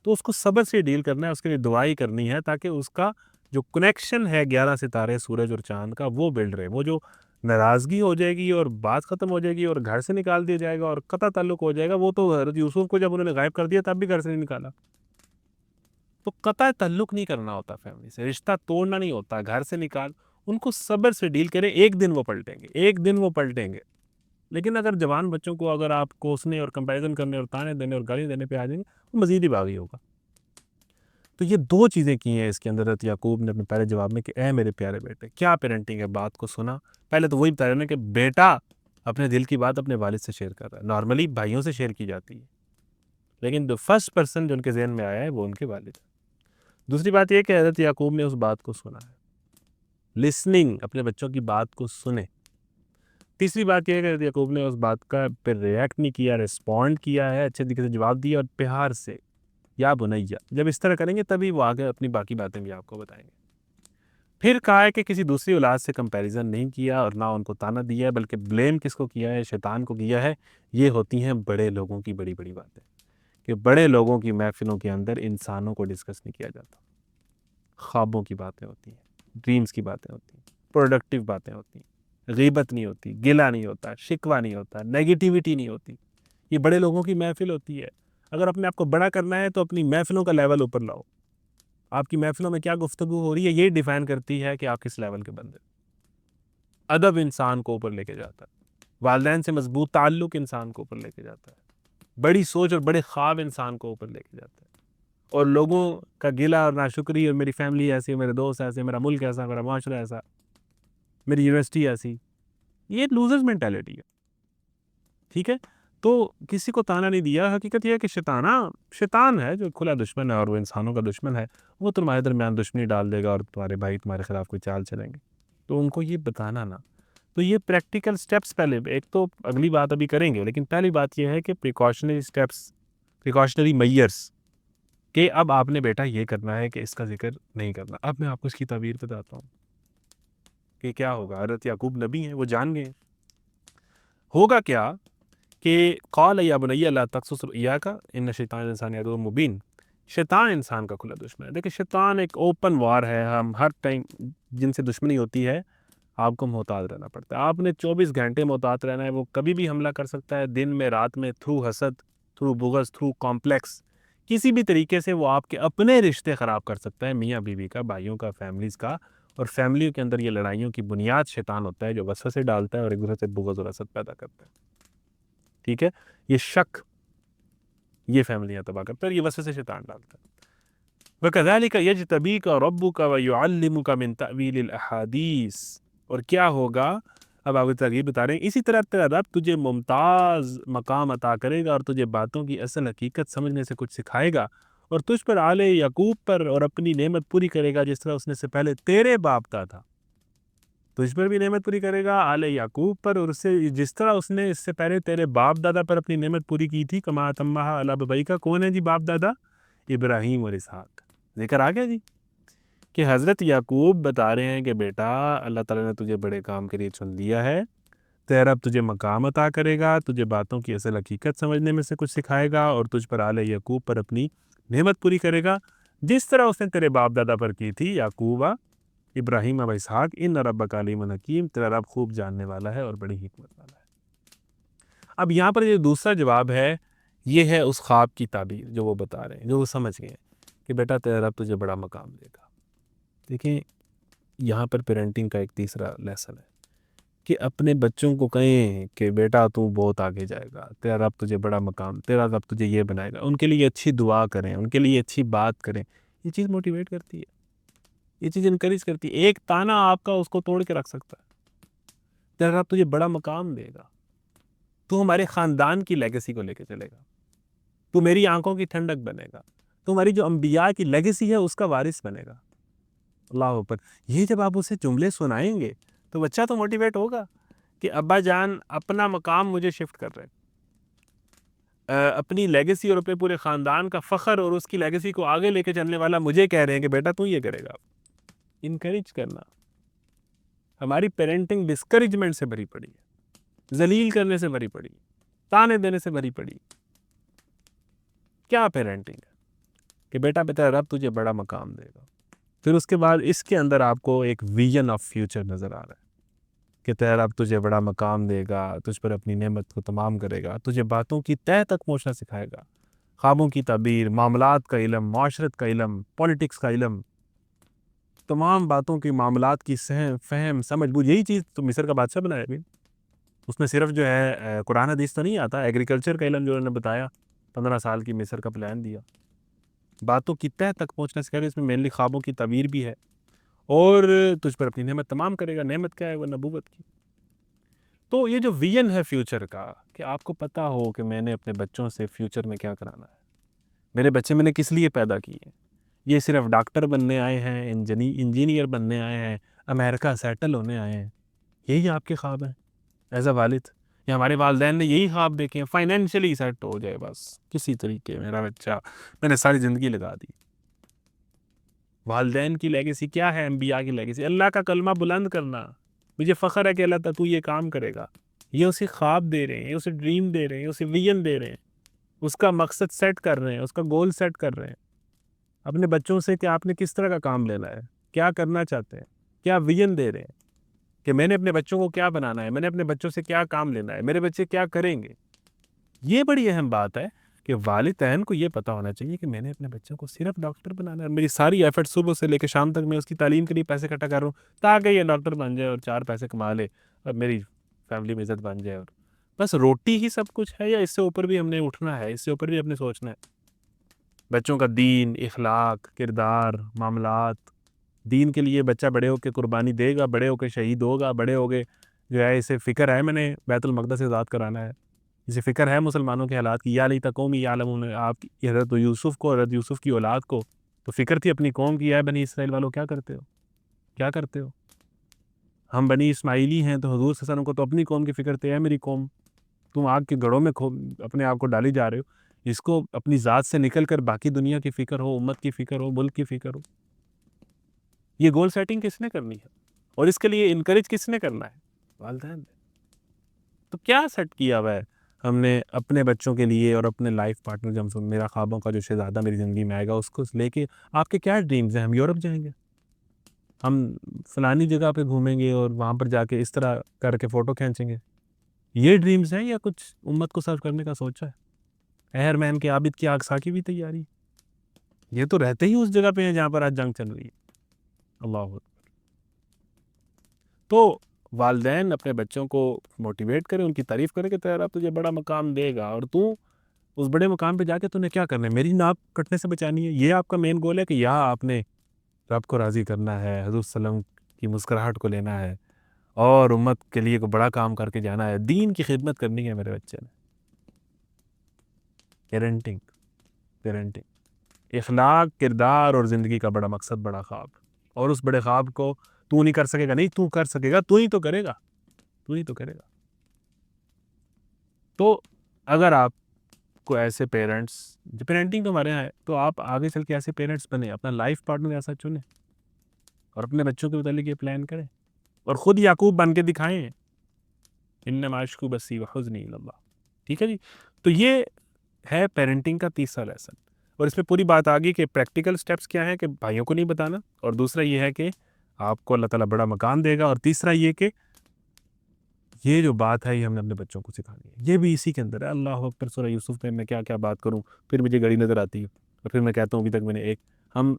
تو اس کو صبر سے ڈیل کرنا ہے، اس کے لیے دعائی کرنی ہے تاکہ اس کا جو کنیکشن ہے 11 ستارے سورج اور چاند کا وہ بلڈ رہے. وہ جو ناراضگی ہو جائے گی اور بات ختم ہو جائے گی اور گھر سے نکال دیا جائے گا اور قطع تعلق ہو جائے گا، وہ تو حضرت یوسف کو جب انہوں نے غائب کر دیا تب بھی گھر سے نہیں نکالا. تو قطع تعلق نہیں کرنا ہوتا فیملی سے، رشتہ توڑنا نہیں ہوتا، گھر سے نکال. ان کو صبر سے ڈیل کریں، ایک دن وہ پلٹیں گے، ایک دن وہ پلٹیں گے. لیکن اگر جوان بچوں کو اگر آپ کوسنے اور کمپیریزن کرنے اور تانے دینے اور گالی دینے پہ آ جائیں گے، وہ مزید ہی باغی ہوگا. تو یہ دو چیزیں کی ہیں اس کے اندر حضرت یعقوب نے اپنے پہلے جواب میں کہ اے میرے پیارے بیٹے. کیا پیرنٹنگ ہے، بات کو سنا. پہلے تو وہی بتا رہے ہیں کہ بیٹا اپنے دل کی بات اپنے والد سے شیئر کر رہا ہے. نارملی بھائیوں سے شیئر کی جاتی ہے، لیکن جو فرسٹ پرسن جو ان کے ذہن میں آیا ہے وہ ان کے والد ہے. دوسری بات یہ کہ حضرت یعقوب نے اس بات کو سنا ہے، لسننگ، اپنے بچوں کی بات کو سنیں. تیسری بات یہ ہے کہ حضرت یعقوب نے اس بات کا پھر ریئیکٹ نہیں کیا، ریسپونڈ کیا ہے، اچھے طریقے سے جواب دیا اور پیار سے یا بنیا. جب اس طرح کریں گے تبھی وہ آگے اپنی باقی باتیں بھی آپ کو بتائیں گے. پھر کہا ہے کہ کسی دوسری اولاد سے کمپیریزن نہیں کیا اور نہ ان کو تانا دیا ہے، بلکہ بلیم کس کو کیا ہے؟ شیطان کو کیا ہے. یہ ہوتی ہیں بڑے لوگوں کی بڑی بڑی باتیں کہ بڑے لوگوں کی محفلوں کے اندر انسانوں کو ڈسکس نہیں کیا جاتا. خوابوں کی باتیں ہوتی ہیں، ڈریمز کی باتیں ہوتی ہیں، پروڈکٹیو باتیں ہوتی ہیں، غیبت نہیں ہوتی، گلہ نہیں ہوتا، شکوہ نہیں ہوتا، نیگیٹیوٹی نہیں ہوتی. یہ بڑے لوگوں کی محفل ہوتی ہے. اگر اپنے آپ کو بڑا کرنا ہے تو اپنی محفلوں کا لیول اوپر لاؤ. آپ کی محفلوں میں کیا گفتگو ہو رہی ہے یہ ڈیفائن کرتی ہے کہ آپ کس لیول کے بندے. ادب انسان کو اوپر لے کے جاتا ہے، والدین سے مضبوط تعلق انسان کو اوپر لے کے جاتا ہے، بڑی سوچ اور بڑے خواب انسان کو اوپر لے کے جاتا ہے. اور لوگوں کا گلہ اور ناشکری اور میری فیملی ایسی، میرے دوست ایسے، میرا ملک ایسا، میرا معاشرہ ایسا، میری یونیورسٹی ایسی، یہ لوزرز مینٹیلٹی ہے. ٹھیک ہے. تو کسی کو تانا نہیں دیا. حقیقت یہ ہے کہ شیطان ہے جو کھلا دشمن ہے اور وہ انسانوں کا دشمن ہے. وہ تمہارے درمیان دشمنی ڈال دے گا اور تمہارے بھائی تمہارے خلاف کوئی چال چلیں گے. تو ان کو یہ بتانا نا. تو یہ پریکٹیکل سٹیپس پہلے، ایک تو اگلی بات ابھی کریں گے، لیکن پہلی بات یہ ہے کہ پریکاشنری سٹیپس، پریکاشنری میئرس، کہ اب آپ نے بیٹا یہ کرنا ہے کہ اس کا ذکر نہیں کرنا. اب میں آپ کو اس کی تعبیر بتاتا ہوں کہ کیا ہوگا. حضرت یعقوب نبی ہیں، وہ جان گئے. ہوگا کیا کہ قال یا بنی لا تقصص رؤیاک ان الشیطان الانسان عدو مبین. شیطان انسان کا کھلا دشمن ہے. دیکھیں شیطان ایک اوپن وار ہے. ہم ہر ٹائم جن سے دشمنی ہوتی ہے آپ کو محتاط رہنا پڑتا ہے. آپ نے 24 گھنٹے محتاط رہنا ہے. وہ کبھی بھی حملہ کر سکتا ہے، دن میں، رات میں، تھرو حسد، تھرو بغض، تھرو کمپلیکس. کسی بھی طریقے سے وہ آپ کے اپنے رشتے خراب کر سکتا ہے، میاں بیوی کا، بھائیوں کا، فیملیز کا. اور فیملیوں کے اندر یہ لڑائیوں کی بنیاد شیطان ہوتا ہے جو وسوسے ڈالتا ہے اور ایک دوسرے سے بغض اور حسد پیدا کرتا ہے. ٹھیک ہے. یہ شک یہ فیملیاں تباہ کرتا ہے، یہ وسوسے شیطان ڈالتا ہے. وَكَذَلِكَ يَجْتَبِيكَ رَبُّكَ وَيُعَلِّمُكَ مِن تَأْوِيلِ الْأَحَادِيثِ. اور کیا ہوگا اب آپ ترغیب بتا رہے ہیں، اسی طرح تیرا رب تجھے ممتاز مقام عطا کرے گا اور تجھے باتوں کی اصل حقیقت سمجھنے سے کچھ سکھائے گا، اور تجھ پر آل یعقوب پر اور اپنی نعمت پوری کرے گا جس طرح اس نے سے پہلے تیرے باپ کا تھا. تجھ پر بھی نعمت پوری کرے گا آل یعقوب پر، اور اس سے جس طرح اس نے اس سے پہلے تیرے باپ دادا پر اپنی نعمت پوری کی تھی. کما تمہا علی ابویک. کون ہے جی باپ دادا؟ ابراہیم اور اسحاق. ذکر آ گیا جی کہ حضرت یعقوب بتا رہے ہیں کہ بیٹا اللہ تعالیٰ نے تجھے بڑے کام کے لیے چن لیا ہے. تیرا رب تجھے مقام عطا کرے گا، تجھے باتوں کی اصل حقیقت سمجھنے میں سے کچھ سکھائے گا، اور تجھ پر آل یعقوب پر اپنی نعمت پوری کرے گا جس طرح اس نے تیرے باپ دادا پر کی تھی، یعقوب ابراہیم و اسحاق ان ربک علیم حکیم، تیرا رب خوب جاننے والا ہے اور بڑی حکمت والا ہے۔ اب یہاں پر یہ دوسرا جواب ہے، یہ ہے اس خواب کی تعبیر جو وہ بتا رہے ہیں، جو وہ سمجھ گئے ہیں کہ بیٹا تیرا رب تجھے بڑا مقام دے گا۔ دیکھیں یہاں پر پیرنٹنگ کا ایک تیسرا لیسن ہے کہ اپنے بچوں کو کہیں کہ بیٹا تو بہت آگے جائے گا، تیرا رب تجھے بڑا مقام، تیرا رب تجھے یہ بنائے گا، ان کے لیے اچھی دعا کریں، ان کے لیے اچھی بات کریں۔ یہ چیز موٹیویٹ کرتی ہے، یہ چیز انکریج کرتی ہے۔ ایک تانا آپ کا اس کو توڑ کے رکھ سکتا ہے۔ تیرا رب تجھے بڑا مقام دے گا، تو ہمارے خاندان کی لیگیسی کو لے کے چلے گا، تو میری آنکھوں کی ٹھنڈک بنے گا، تو ہماری جو انبیاء کی لیگیسی ہے اس کا وارث بنے گا۔ اللہ اوپر، یہ جب آپ اسے جملے سنائیں گے تو بچہ تو موٹیویٹ ہوگا کہ ابا جان اپنا مقام مجھے شفٹ کر رہے ہیں، اپنی لیگیسی اور اپنے پورے خاندان کا فخر اور اس کی لیگیسی کو آگے لے کے چلنے والا مجھے کہہ رہے ہیں کہ بیٹا تو یہ کرے گا۔ انکریج کرنا، ہماری پیرنٹنگ ڈسکریجمنٹ سے بھری پڑی ہے، ذلیل کرنے سے بھری پڑی ہے، تانے دینے سے بھری پڑی ہے۔ کیا پیرنٹنگ ہے کہ بیٹا رب تجھے بڑا مقام دے گا۔ پھر اس کے بعد اس کے اندر آپ کو ایک ویژن آف فیوچر نظر آ رہا ہے کہ تیرا رب تجھے بڑا مقام دے گا، تجھ پر اپنی نعمت کو تمام کرے گا، تجھے باتوں کی تہہ تک پہنچنا سکھائے گا، خوابوں کی تعبیر، معاملات کا علم، معاشرت کا علم، پولیٹکس کا علم، تمام باتوں کی، معاملات کی فہم سمجھ بوجھ۔ یہی چیز تو مصر کا بادشاہ بنایا بھی، اس میں صرف جو ہے قرآن حدیث تو نہیں آتا، ایگریکلچر کا علم جو انہوں نے بتایا، 15 سال کی مصر کا پلان دیا، باتوں کی تہہ تک پہنچنا سکھائے گا۔ اس میں مینلی خوابوں کی تعبیر بھی ہے، اور تجھ پر اپنی نعمت تمام کرے گا۔ نعمت کیا ہے؟ وہ نبوت کی۔ تو یہ جو ویژن ہے فیوچر کا، کہ آپ کو پتہ ہو کہ میں نے اپنے بچوں سے فیوچر میں کیا کرانا ہے، میرے بچے میں نے کس لیے پیدا کیے ہیں، یہ صرف ڈاکٹر بننے آئے ہیں، انجینئر بننے آئے ہیں، امریکہ سیٹل ہونے آئے ہیں، یہی آپ کے خواب ہیں ایز اے والد؟ یا ہمارے والدین نے یہی خواب دیکھے ہیں فائنینشلی سیٹ ہو جائے بس کسی طریقے میرا بچہ، میں نے ساری زندگی لگا دی۔ والدین کی لیگیسی کیا ہے؟ انبیاء کی لیگیسی اللہ کا کلمہ بلند کرنا۔ مجھے فخر ہے کہ اللہ تعالیٰ تو یہ کام کرے گا۔ یہ اسے خواب دے رہے ہیں، اسے ڈریم دے رہے ہیں، اسے ویژن دے رہے ہیں، اس کا مقصد سیٹ کر رہے ہیں، اس کا گول سیٹ کر رہے ہیں اپنے بچوں سے کہ آپ نے کس طرح کا کام لینا ہے، کیا کرنا چاہتے ہیں، کیا ویژن دے رہے ہیں کہ میں نے اپنے بچوں کو کیا بنانا ہے، میں نے اپنے بچوں سے کیا کام لینا ہے، میرے بچے کیا کریں گے۔ یہ بڑی اہم بات ہے کہ والدین کو یہ پتہ ہونا چاہیے کہ میں نے اپنے بچوں کو صرف ڈاکٹر بنانا ہے، میری ساری ایفرٹ صبح سے لے کے شام تک میں اس کی تعلیم کے لیے پیسے اکٹھا کر رہا ہوں تاکہ یہ ڈاکٹر بن جائے اور 4 پیسے کما لے اور میری فیملی میں عزت بن جائے، اور بس روٹی ہی سب کچھ ہے، یا اس سے اوپر بھی ہم نے اٹھنا ہے، اس سے اوپر بھی ہم نے سوچنا ہے۔ بچوں کا دین، اخلاق، کردار، معاملات، دین کے لیے بچہ بڑے ہو کے قربانی دے گا، بڑے ہو کے شہید ہوگا، بڑے ہو کے جو ہے اسے فکر ہے میں نے بیت المقدس آزاد کرانا ہے، اسے فکر ہے مسلمانوں کے حالات کی، یا لیت قومی یعلمون، آپ حضرت یوسف کو، حضرت یوسف کی اولاد کو تو فکر تھی اپنی قوم کی، ہے بنی اسرائیل والوں کیا کرتے ہو، کیا کرتے ہو؟ ہم بنی اسماعیلی ہیں تو حضور صلی اللہ علیہ وسلم کو تو اپنی قوم کی فکر تھی، ہے میری قوم تم آگ کے گڑھوں میں اپنے آپ کو ڈالی جا رہے ہو، اس کو اپنی ذات سے نکل کر باقی دنیا کی فکر ہو، امت کی فکر ہو، ملک کی فکر ہو۔ یہ گول سیٹنگ کس نے کرنی ہے اور اس کے لیے انکریج کس نے کرنا ہے؟ والدین نے۔ تو کیا سیٹ کیا ہوا ہے ہم نے اپنے بچوں کے لیے اور اپنے لائف پارٹنر، جب میرا خوابوں کا جو شہزادہ میری زندگی میں آئے گا اس کو لے کے آپ کے کیا ڈریمز ہیں؟ ہم یورپ جائیں گے، ہم فلانی جگہ پہ گھومیں گے اور وہاں پر جا کے اس طرح کر کے فوٹو کھینچیں گے، یہ ڈریمز ہیں یا کچھ امت کو سرو کرنے کا سوچا ہے؟ ایئر مین کے عابد کی آگسا کی بھی تیاری، یہ تو رہتے ہی اس جگہ پہ ہیں جہاں پر آج جنگ چل رہی ہے۔ اللہ اکبر۔ تو والدین اپنے بچوں کو موٹیویٹ کریں، ان کی تعریف کریں کہ تیرا رب تجھے بڑا مقام دے گا، اور تو اس بڑے مقام پہ جا کے تو نے کیا کرنا ہے؟ میری ناک کٹنے سے بچانی ہے، یہ آپ کا مین گول ہے کہ یہاں آپ نے رب کو راضی کرنا ہے، حضور صلی اللہ علیہ وسلم کی مسکراہٹ کو لینا ہے اور امت کے لیے کوئی بڑا کام کر کے جانا ہے، دین کی خدمت کرنی ہے میرے بچے نے۔ پیرنٹنگ، اخلاق، کردار اور زندگی کا بڑا مقصد، بڑا خواب، اور اس بڑے خواب کو تو نہیں کر سکے گا، نہیں تو کر سکے گا، تو ہی تو کرے گا، تو ہی تو کرے گا۔ تو اگر آپ کو ایسے پیرنٹس، جو پیرنٹنگ تو ہمارے یہاں ہے، تو آپ آگے چل کے ایسے پیرنٹس بنیں، اپنا لائف پارٹنر ایسا چنیں اور اپنے بچوں کے متعلق یہ پلان کریں اور خود یعقوب بن کے دکھائیں، انما اشکو بثی وحزنی الی اللہ۔ ٹھیک ہے جی؟ تو یہ ہے پیرنٹنگ کا تیسرا لیسن، اور اس میں پوری بات آ گئی کہ پریکٹیکل سٹیپس کیا ہیں کہ بھائیوں کو نہیں بتانا، اور دوسرا یہ ہے کہ آپ کو اللہ تعالیٰ بڑا مقام دے گا. اور تیسرا یہ کہ یہ جو بات ہے یہ ہم نے اپنے بچوں کو سکھانی ہے. یہ بھی اسی کے اندر ہے. اللہ اکبر. سورہ یوسف میں کیا کیا بات کروں, پھر مجھے گھڑی نظر آتی ہے اور پھر میں کہتا ہوں ابھی تک میں نے ہم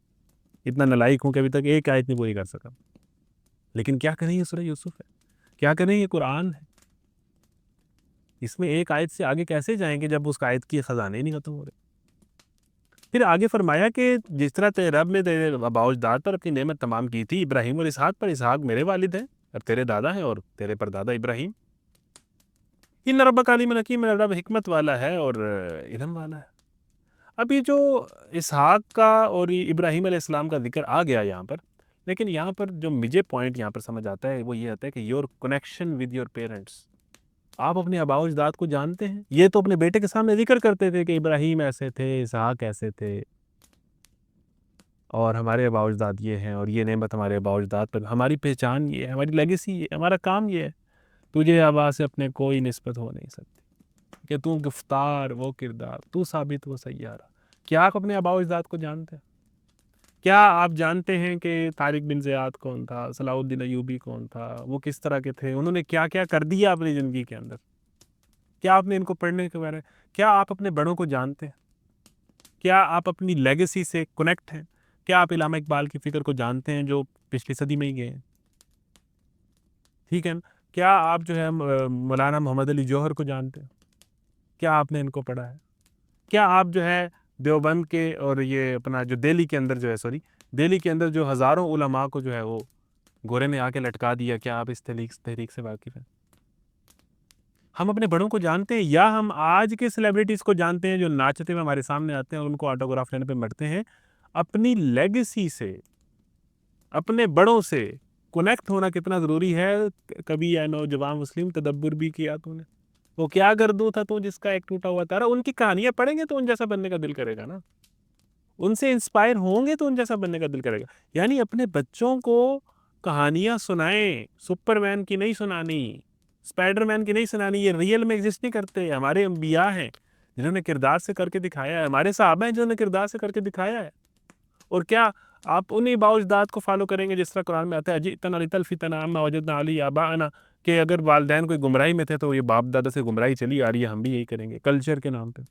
اتنا نالائق ہوں کہ ابھی تک ایک آیت نہیں پوری کر سکا. لیکن کیا کریں, یہ سورہ یوسف ہے, کیا کریں, یہ قرآن ہے. اس میں ایک آیت سے آگے کیسے جائیں گے جب اس آیت کی خزانے ہی نہیں ختم ہو رہے. پھر آگے فرمایا کہ جس طرح تیرے رب نے تیرے آباء و اجداد پر اپنی نعمت تمام کی تھی ابراہیم اور اسحاق پر, اسحاق میرے والد ہیں اور تیرے دادا ہیں اور تیرے پردادا ابراہیم. ان ربک علیم حکیم, میرا رب حکمت والا ہے اور علم والا ہے. ابھی جو اسحاق کا اور ابراہیم علیہ السلام کا ذکر آ گیا یہاں پر, لیکن یہاں پر جو مجھے پوائنٹ یہاں پر سمجھ آتا ہے وہ یہ آتا ہے کہ your connection with your parents. آپ اپنے آباء و اجداد کو جانتے ہیں. یہ تو اپنے بیٹے کے سامنے ذکر کرتے تھے کہ ابراہیم ایسے تھے, اسحاق ایسے تھے, اور ہمارے آباء و اجداد یہ ہیں, اور یہ نعمت ہمارے آباء و اجداد پر, ہماری پہچان یہ ہے, ہماری لیگیسی یہ ہے, ہمارا کام یہ ہے. تجھے آباء سے اپنے کوئی نسبت ہو نہیں سکتی کہ تو گفتار وہ کردار, تو ثابت وہ سیارہ. کیا آپ اپنے آباء و اجداد کو جانتے ہیں؟ کیا آپ جانتے ہیں کہ طارق بن زیاد کون تھا, صلاح الدین ایوبی کون تھا, وہ کس طرح کے تھے, انہوں نے کیا کیا کر دیا اپنی زندگی کے اندر؟ کیا آپ نے ان کو پڑھنے کے بارے میں, کیا آپ اپنے بڑوں کو جانتے ہیں؟ کیا آپ اپنی لیگیسی سے کنیکٹ ہیں؟ کیا آپ علامہ اقبال کی فکر کو جانتے ہیں جو پچھلی صدی میں ہی گئے ہیں؟ ٹھیک ہے نا. کیا آپ جو ہے مولانا محمد علی جوہر کو جانتے ہیں؟ کیا آپ نے ان کو پڑھا ہے؟ کیا آپ جو ہے دیوبند کے اور یہ اپنا جو دہلی کے اندر جو ہے دہلی کے اندر جو ہزاروں علماء کو جو ہے وہ گورے نے آ کے لٹکا دیا, کیا آپ اس تحریک سے واقف ہیں؟ ہم اپنے بڑوں کو جانتے ہیں, یا ہم آج کے سیلیبریٹیز کو جانتے ہیں جو ناچتے ہوئے ہمارے سامنے آتے ہیں اور ان کو آٹوگراف لینے پہ مرتے ہیں؟ اپنی لیگیسی سے, اپنے بڑوں سے کنیکٹ ہونا کتنا ضروری ہے. کبھی یا نوجوان مسلم تدبر بھی کیا تو نے, وہ کیا گردوں تھا تو جس کا ایک ٹوٹا ہوا تارا. ان کی کہانیاں پڑھیں گے تو ان جیسا بننے کا دل کرے گا نا, ان سے انسپائر ہوں گے تو ان جیسا بننے کا دل کرے گا. یعنی اپنے بچوں کو کہانیاں سنائیں, سپر مین کی نہیں سنانی, اسپائڈر مین کی نہیں سنانی. یہ ریئل میں ایگزسٹ نہیں کرتے. ہمارے انبیاء ہیں جنہوں نے کردار سے کر کے دکھایا ہے, ہمارے صحابہ ہیں جنہوں نے کردار سے کر کے دکھایا ہے. اور کیا آپ انہی آباء و اجداد کو فالو کریں گے جس طرح قرآن میں آتا ہے اجئتنا لتلفتنا عما وجدنا علیہ آباءنا, کہ اگر والدین کوئی گمراہی میں تھے تو یہ باپ دادا سے گمراہی چلی آ رہی ہے, ہم بھی یہی کریں گے کلچر کے نام پہ.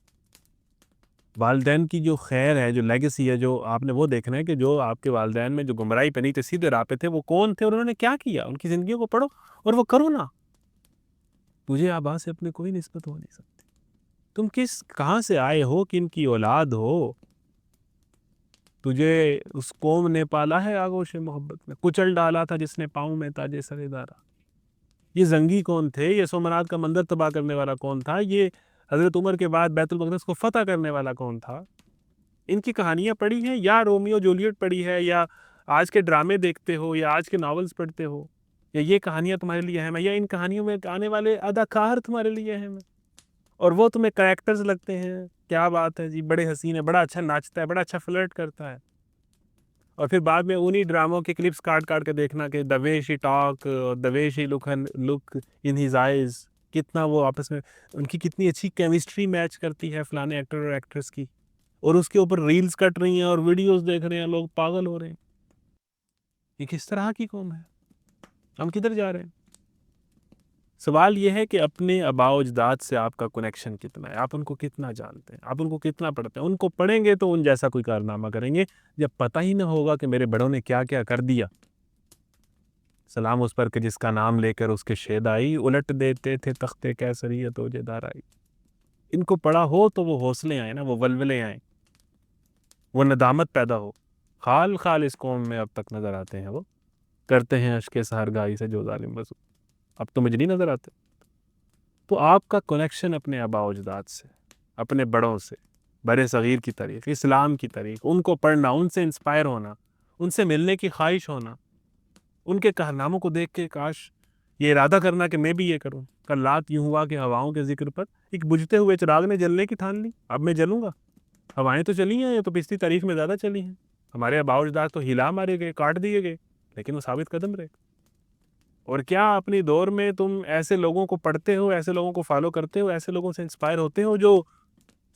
والدین کی جو خیر ہے, جو لیگیسی ہے, جو آپ نے وہ دیکھنا ہے کہ جو آپ کے والدین میں جو گمراہی پہ نہیں تھے, سیدھے راہ پہ تھے, وہ کون تھے اور انہوں نے کیا کیا. ان کی زندگیوں کو پڑھو اور وہ کرو نا. تجھے آباء سے اپنے کوئی نسبت ہو نہیں سکتی. تم کہاں سے آئے ہو, کن کی اولاد ہو, تجھے اس قوم نے پالا ہے آغوش محبت میں, کچل ڈالا تھا جس نے پاؤں میں تاج سر دارا. یہ زنگی کون تھے, یہ سومنات کا مندر تباہ کرنے والا کون تھا, یہ حضرت عمر کے بعد بیت المقدس کو فتح کرنے والا کون تھا. ان کی کہانیاں پڑھی ہیں, یا رومیو جولیٹ پڑھی ہے, یا آج کے ڈرامے دیکھتے ہو, یا آج کے ناولز پڑھتے ہو, یا یہ کہانیاں تمہارے لیے اہم ہیں, یا ان کہانیوں میں آنے والے اداکار تمہارے لیے اہم ہیں اور وہ تمہیں کریکٹرز لگتے ہیں. کیا بات ہے جی, بڑے حسین ہے, بڑا اچھا ناچتا ہے, بڑا اچھا فلرٹ کرتا ہے, اور پھر بعد میں انہی ڈراموں کے کلپس کاٹ کے دیکھنا کہ the way she talk, the way she look in his eyes, کتنا وہ آپس میں ان کی کتنی اچھی کیمسٹری میچ کرتی ہے فلانے ایکٹر اور ایکٹریس کی, اور اس کے اوپر ریلز کٹ رہی ہیں اور ویڈیوز دیکھ رہے ہیں, لوگ پاگل ہو رہے ہیں. یہ کس طرح کی قوم ہے, ہم کدھر جا رہے ہیں؟ سوال یہ ہے کہ اپنے آباء و اجداد سے آپ کا کنیکشن کتنا ہے, آپ ان کو کتنا جانتے ہیں, آپ ان کو کتنا پڑھتے ہیں. ان کو پڑھیں گے تو ان جیسا کوئی کارنامہ کریں گے. جب پتہ ہی نہ ہوگا کہ میرے بڑوں نے کیا کیا کر دیا, سلام اس پر کہ جس کا نام لے کر اس کے شید آئی, الٹ دیتے تھے تختے کیسریت و جدار آئی. ان کو پڑھا ہو تو وہ حوصلے آئیں نا, وہ ولولے آئیں, وہ ندامت پیدا ہو. خال خال اس قوم میں اب تک نظر آتے ہیں, وہ کرتے ہیں اشک سحرگاہی سے جو ظالم وضو, اب تو مجھے نہیں نظر آتے. تو آپ کا کنیکشن اپنے آباء و اجداد سے, اپنے بڑوں سے, بر صغیر کی تاریخ, اسلام کی تاریخ, ان کو پڑھنا, ان سے انسپائر ہونا, ان سے ملنے کی خواہش ہونا, ان کے کارناموں کو دیکھ کے کاش یہ ارادہ کرنا کہ میں بھی یہ کروں. کل رات یوں ہوا کہ ہواؤں کے ذکر پر ایک بجھتے ہوئے چراغ نے جلنے کی ٹھان لی, اب میں جلوں گا. ہوائیں تو چلی ہیں, یہ تو پچھلی تاریخ میں زیادہ چلی ہیں. ہمارے آباء و اجداد تو ہلا مارے گئے, کاٹ دیے گئے, لیکن وہ ثابت قدم رہے. اور کیا اپنی دور میں تم ایسے لوگوں کو پڑھتے ہو, ایسے لوگوں کو فالو کرتے ہو, ایسے لوگوں سے انسپائر ہوتے ہو جو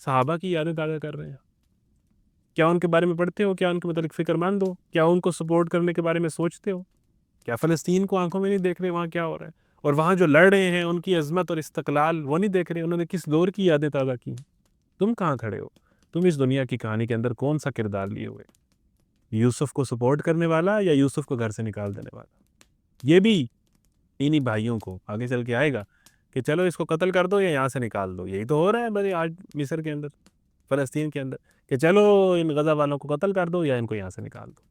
صحابہ کی یادیں تازہ کر رہے ہیں؟ کیا ان کے بارے میں پڑھتے ہو, کیا ان کے متعلق فکر مند ہو, کیا ان کو سپورٹ کرنے کے بارے میں سوچتے ہو؟ کیا فلسطین کو آنکھوں میں نہیں دیکھ رہے وہاں کیا ہو رہا ہے؟ اور وہاں جو لڑ رہے ہیں ان کی عظمت اور استقلال وہ نہیں دیکھ رہے؟ انہوں نے کس دور کی یادیں تازہ کی ہیں؟ تم کہاں کھڑے ہو؟ تم اس دنیا کی کہانی کے اندر کون سا کردار لیے ہوئے؟ یوسف کو سپورٹ کرنے والا یا یوسف کو گھر سے نکال دینے والا؟ یہ بھی انہی بھائیوں کو آگے چل کے آئے گا کہ چلو اس کو قتل کر دو یا یہاں سے نکال دو. یہی تو ہو رہا ہے بھائی آج مصر کے اندر، فلسطین کے اندر، کہ چلو ان غزہ والوں کو قتل کر دو یا ان کو یہاں سے نکال دو.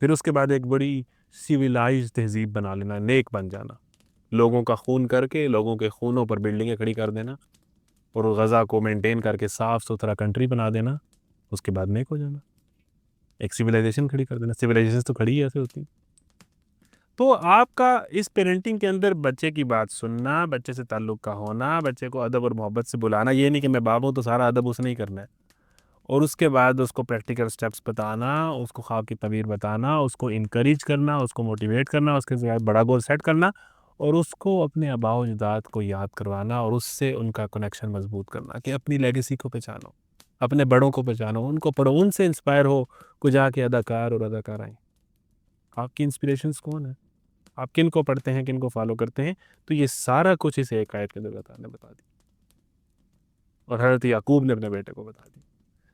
پھر اس کے بعد ایک بڑی سیویلائز تہذیب بنا لینا، نیک بن جانا، لوگوں کا خون کر کے لوگوں کے خونوں پر بلڈنگیں کھڑی کر دینا اور غزہ کو مینٹین کر کے صاف ستھرا کنٹری بنا دینا. اس کے بعد نیک ہو جانا، ایک سیویلائزیشن کھڑی کر دینا. سیویلائزیشن تو کھڑی ایسے ہوتی. تو آپ کا اس پیرنٹنگ کے اندر بچے کی بات سننا، بچے سے تعلق کا ہونا، بچے کو ادب اور محبت سے بلانا. یہ نہیں کہ میں باپ ہوں تو سارا ادب اس نے ہی کرنا ہے. اور اس کے بعد اس کو پریکٹیکل سٹیپس بتانا، اس کو خواب کی تعبیر بتانا، اس کو انکریج کرنا، اس کو موٹیویٹ کرنا، اس کے بعد بڑا گول سیٹ کرنا اور اس کو اپنے آباء و اجداد کو یاد کروانا اور اس سے ان کا کنیکشن مضبوط کرنا کہ اپنی لیگیسی کو پہچانو، اپنے بڑوں کو پہچانو، ان کو پڑھو، ان سے انسپائر ہو کو جا کے اداکار اور اداکار آئیں. آپ کی انسپریشنز کون ہیں؟ آپ کن کو پڑھتے ہیں، کن کو فالو کرتے ہیں؟ تو یہ سارا کچھ اس ایک آیت کے اندر بتا دی. اور حضرت یعقوب نے اپنے بیٹے کو بتا دی.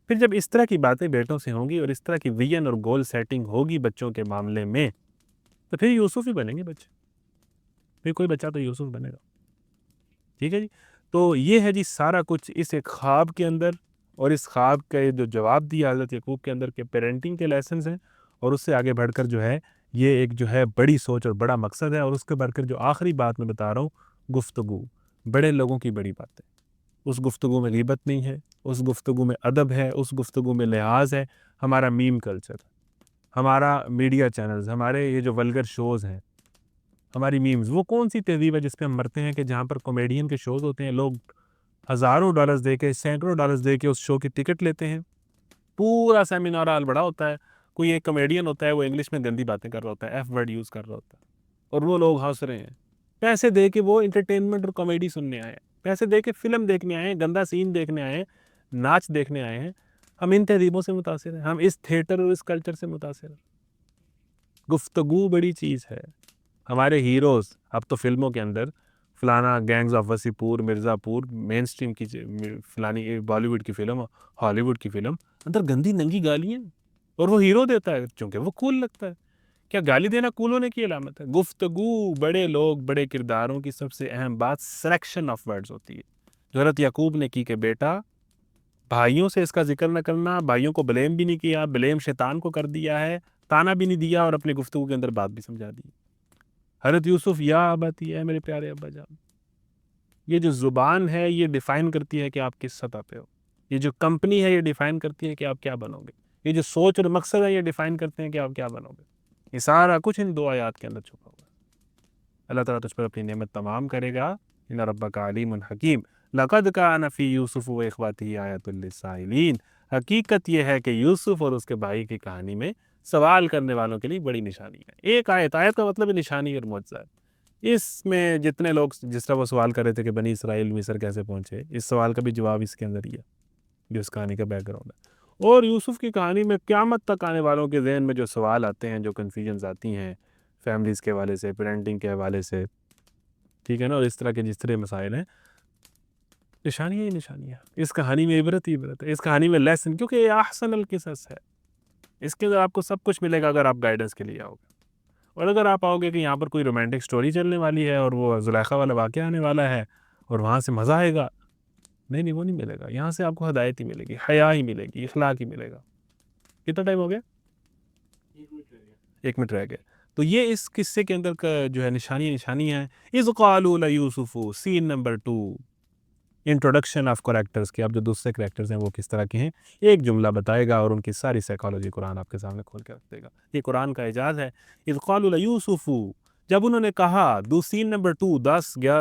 پھر جب اس طرح کی باتیں بیٹوں سے ہوں گی اور اس طرح کی ویژن اور گول سیٹنگ ہوگی بچوں کے معاملے میں، تو پھر یوسف ہی بنیں گے بچے. پھر کوئی بچہ تو یوسف بنے گا. ٹھیک ہے جی. تو یہ ہے جی سارا کچھ اس ایک خواب کے اندر، اور اس خواب کا جو جواب دیا حضرت یعقوب کے اندر کے پیرنٹنگ کے لیسنز ہیں. اور اس سے آگے بڑھ کر جو ہے یہ ایک جو ہے بڑی سوچ اور بڑا مقصد ہے. اور اس کے بڑھ کر جو آخری بات میں بتا رہا ہوں، گفتگو، بڑے لوگوں کی بڑی باتیں. اس گفتگو میں غیبت نہیں ہے، اس گفتگو میں ادب ہے، اس گفتگو میں لحاظ ہے. ہمارا میم کلچر، ہمارا میڈیا چینلز، ہمارے یہ جو ولگر شوز ہیں، ہماری میمز، وہ کون سی تہذیب ہے جس پہ ہم مرتے ہیں کہ جہاں پر کامیڈین کے شوز ہوتے ہیں، لوگ ہزاروں ڈالرز دے کے، سینکڑوں ڈالرز دے کے اس شو کی ٹکٹ لیتے ہیں. پورا سیمینار ہال بڑا ہوتا ہے، کوئی ایک کامیڈین ہوتا ہے وہ انگلش میں گندی باتیں کر رہا ہوتا ہے، ایف ورڈ یوز کر رہا ہوتا ہے، اور وہ لوگ ہنس رہے ہیں. پیسے دے کے وہ انٹرٹینمنٹ اور کامیڈی سننے آئے ہیں، پیسے دے کے فلم دیکھنے آئے ہیں، گندا سین دیکھنے آئے ہیں، ناچ دیکھنے آئے ہیں. ہم ان تہذیبوں سے متاثر ہیں، ہم اس تھیٹر اور اس کلچر سے متاثر ہیں. گفتگو بڑی چیز ہے. ہمارے ہیروز اب تو فلموں کے اندر فلانا گینگز آف وسی پور، مرزا پور، مین سٹریم کی فلانی بالی ووڈ کی فلم، ہالی ووڈ کی فلم، اندر گندی ننگی گالیاں، اور وہ ہیرو دیتا ہے چونکہ وہ کول لگتا ہے. کیا گالی دینا کول ہونے کی علامت ہے؟ گفتگو، بڑے لوگ، بڑے کرداروں کی سب سے اہم بات سلیکشن آف ورڈز ہوتی ہے. جو حضرت یعقوب نے کی کہ بیٹا بھائیوں سے اس کا ذکر نہ کرنا، بھائیوں کو بلیم بھی نہیں کیا، بلیم شیطان کو کر دیا ہے، تانا بھی نہیں دیا، اور اپنی گفتگو کے اندر بات بھی سمجھا دی. حضرت یوسف یا ابتی ہے میرے پیارے ابا جان. یہ جو زبان ہے یہ ڈیفائن کرتی ہے کہ آپ کس سطح پہ ہو. یہ جو کمپنی ہے یہ ڈیفائن کرتی ہے کہ آپ کیا بنو گے. یہ جو سوچ اور مقصد ہے یہ ڈیفائن کرتے ہیں کہ آپ کیا بنو گے. یہ سارا کچھ ان دو آیات کے اندر چھپا ہوا ہے. اللہ تعالیٰ تجھ پر اپنی نعمت تمام کرے گا. ان ربک علیم حکیم. لقد کان فی یوسف و اخوتہ آیۃ للسائلین. حقیقت یہ ہے کہ یوسف اور اس کے بھائی کی کہانی میں سوال کرنے والوں کے لیے بڑی نشانی ہے. ایک آیت کا مطلب ہے نشانی اور معجزہ ہے. اس میں جتنے لوگ جس طرح وہ سوال کر رہے تھے کہ بنی اسرائیل مصر کیسے پہنچے، اس سوال کا بھی جواب اس کے اندر ہی ہے جو اس کہانی کا بیک گراؤنڈ ہے. اور یوسف کی کہانی میں قیامت تک آنے والوں کے ذہن میں جو سوال آتے ہیں، جو کنفیوژنز آتی ہیں فیملیز کے حوالے سے، پیرنٹنگ کے حوالے سے، ٹھیک ہے نا، اور اس طرح کے جس طرح مسائل ہیں، نشانیاں ہی نشانیاں. اس کہانی میں عبرت ہی عبرت ہے، اس کہانی میں لیسن، کیونکہ یہ احسن القصص ہے. اس کے اندر آپ کو سب کچھ ملے گا اگر آپ گائیڈنس کے لیے آؤ گے. اور اگر آپ آؤ گے کہ یہاں پر کوئی رومانٹک سٹوری چلنے والی ہے اور وہ زلیخا والا واقعہ آنے والا ہے اور وہاں سے مزہ آئے گا، نہیں وہ نہیں ملے گا. یہاں سے آپ کو ہدایت ہی ملے گی، حیا ہی ملے گی، اخلاق ہی ملے گا. کتنا ٹائم ہو گیا؟ 1 منٹ رہ گیا. تو یہ اس قصے کے اندر کا جو ہے نشانی ہیں. اذ قالوا لیوسف، سین نمبر 2، انٹروڈکشن آف کریکٹرز کے. اب جو دوسرے کریکٹرز ہیں وہ کس طرح کے ہیں ایک جملہ بتائے گا اور ان کی ساری سائیکالوجی قرآن آپ کے سامنے کھول کے رکھ دے گا. یہ قرآن کا اعجاز ہے. اذ قالوا لیوسف، جب انہوں نے کہا. سین نمبر 2،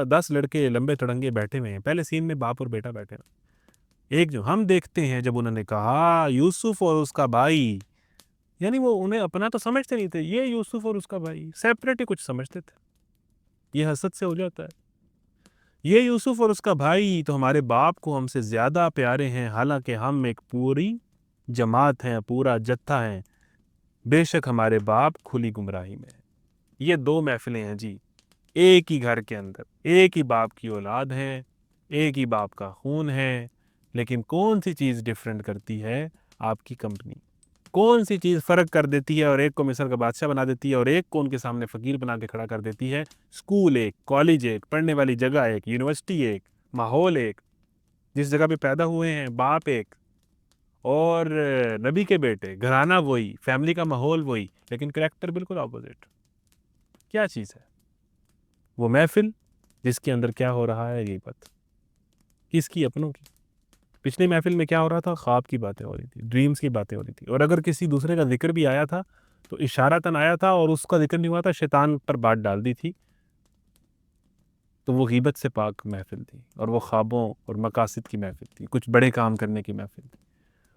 10 لڑکے لمبے تڑنگے بیٹھے ہوئے ہیں. پہلے سین میں باپ اور بیٹا بیٹھے ہیں. ایک جو ہم دیکھتے ہیں جب انہوں نے کہا یوسف اور اس کا بھائی، یعنی وہ انہیں اپنا تو سمجھتے نہیں تھے، یہ یوسف اور اس کا بھائی سیپریٹ ہی کچھ سمجھتے تھے. یہ حسد سے ہو جاتا ہے. یہ یوسف اور اس کا بھائی تو ہمارے باپ کو ہم سے زیادہ پیارے ہیں، حالانکہ ہم ایک پوری جماعت ہیں، پورا جتھا ہیں. بے شک ہمارے باپ کھلی گمراہی میں ہے. یہ 2 محفلیں ہیں جی، ایک ہی گھر کے اندر، ایک ہی باپ کی اولاد ہے، ایک ہی باپ کا خون ہے، لیکن کون سی چیز ڈیفرنٹ کرتی ہے؟ آپ کی کمپنی کون سی چیز فرق کر دیتی ہے اور ایک کو مصر کا بادشاہ بنا دیتی ہے اور ایک کو ان کے سامنے فقیر بنا کے کھڑا کر دیتی ہے؟ اسکول ایک، کالج ایک، پڑھنے والی جگہ ایک، یونیورسٹی ایک، ماحول ایک، جس جگہ پہ پیدا ہوئے ہیں باپ ایک، اور نبی کے بیٹے، گھرانہ وہی، فیملی کا ماحول وہی، لیکن کریکٹر بالکل اپوزٹ۔ کیا چیز ہے وہ محفل جس کے اندر کیا ہو رہا ہے؟ غیبت کس کی؟ اپنوں کی۔ پچھلی محفل میں کیا ہو رہا تھا؟ خواب کی باتیں ہو رہی تھی، ڈریمز کی باتیں ہو رہی تھی، اور اگر کسی دوسرے کا ذکر بھی آیا تھا تو اشارتاً آیا تھا، اور اس کا ذکر نہیں ہوا تھا، شیطان پر بات ڈال دی تھی، تو وہ غیبت سے پاک محفل تھی، اور وہ خوابوں اور مقاصد کی محفل تھی، کچھ بڑے کام کرنے کی محفل تھی۔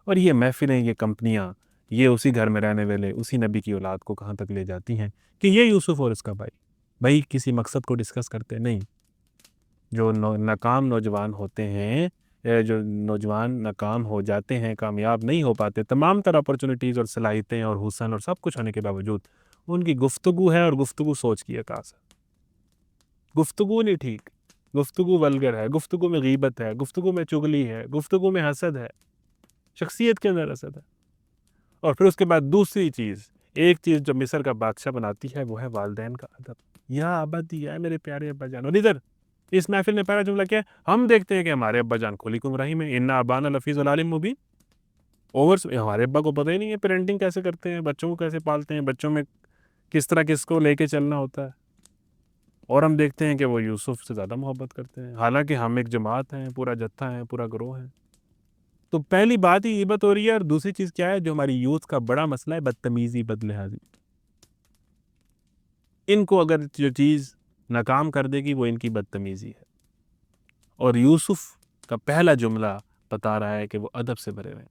اور یہ محفلیں، یہ کمپنیاں، یہ اسی گھر میں رہنے والے اسی نبی کی اولاد کو کہاں تک لے جاتی ہیں کہ یہ یوسف اور اس کا بھائی کسی مقصد کو ڈسکس کرتے نہیں۔ جو ناکام نوجوان ہوتے ہیں، جو نوجوان ناکام ہو جاتے ہیں، کامیاب نہیں ہو پاتے، تمام طرح اپرچونٹیز اور صلاحیتیں اور حسن اور سب کچھ ہونے کے باوجود ان کی گفتگو ہے، اور گفتگو سوچ کی عکاس ہے۔ گفتگو نہیں ٹھیک، گفتگو ولگر ہے، گفتگو میں غیبت ہے، گفتگو میں چغلی ہے، گفتگو میں حسد ہے، شخصیت کے اندر حسد ہے۔ اور پھر اس کے بعد دوسری چیز، ایک چیز جو مصر کا بادشاہ بناتی ہے، وہ ہے والدین کا ادب۔ یا ابدی ہے میرے پیارے ابا جان۔ اور ادھر اس محفل میں پہلا جملہ کیا ہے؟ ہم دیکھتے ہیں کہ ہمارے ابا جان کھلی گمراہی میں، انا ابانا لفی ضلال مبین۔ ہمارے ابا کو پتہ ہی نہیں ہے پیرنٹنگ کیسے کرتے ہیں، بچوں کو کیسے پالتے ہیں، بچوں میں کس طرح کس کو لے کے چلنا ہوتا ہے، اور ہم دیکھتے ہیں کہ وہ یوسف سے زیادہ محبت کرتے ہیں، حالانکہ ہم ایک جماعت ہیں، پورا جتھا ہے، پورا گروہ ہے۔ تو پہلی بات ہی غیبت ہو رہی ہے، اور دوسری چیز کیا ہے جو ہماری یوتھ کا بڑا مسئلہ ہے؟ بدتمیزی، بدلحاظی۔ ان کو اگر جو چیز ناکام کر دے گی وہ ان کی بدتمیزی ہے، اور یوسف کا پہلا جملہ بتا رہا ہے کہ وہ ادب سے بھرے ہوئے ہیں۔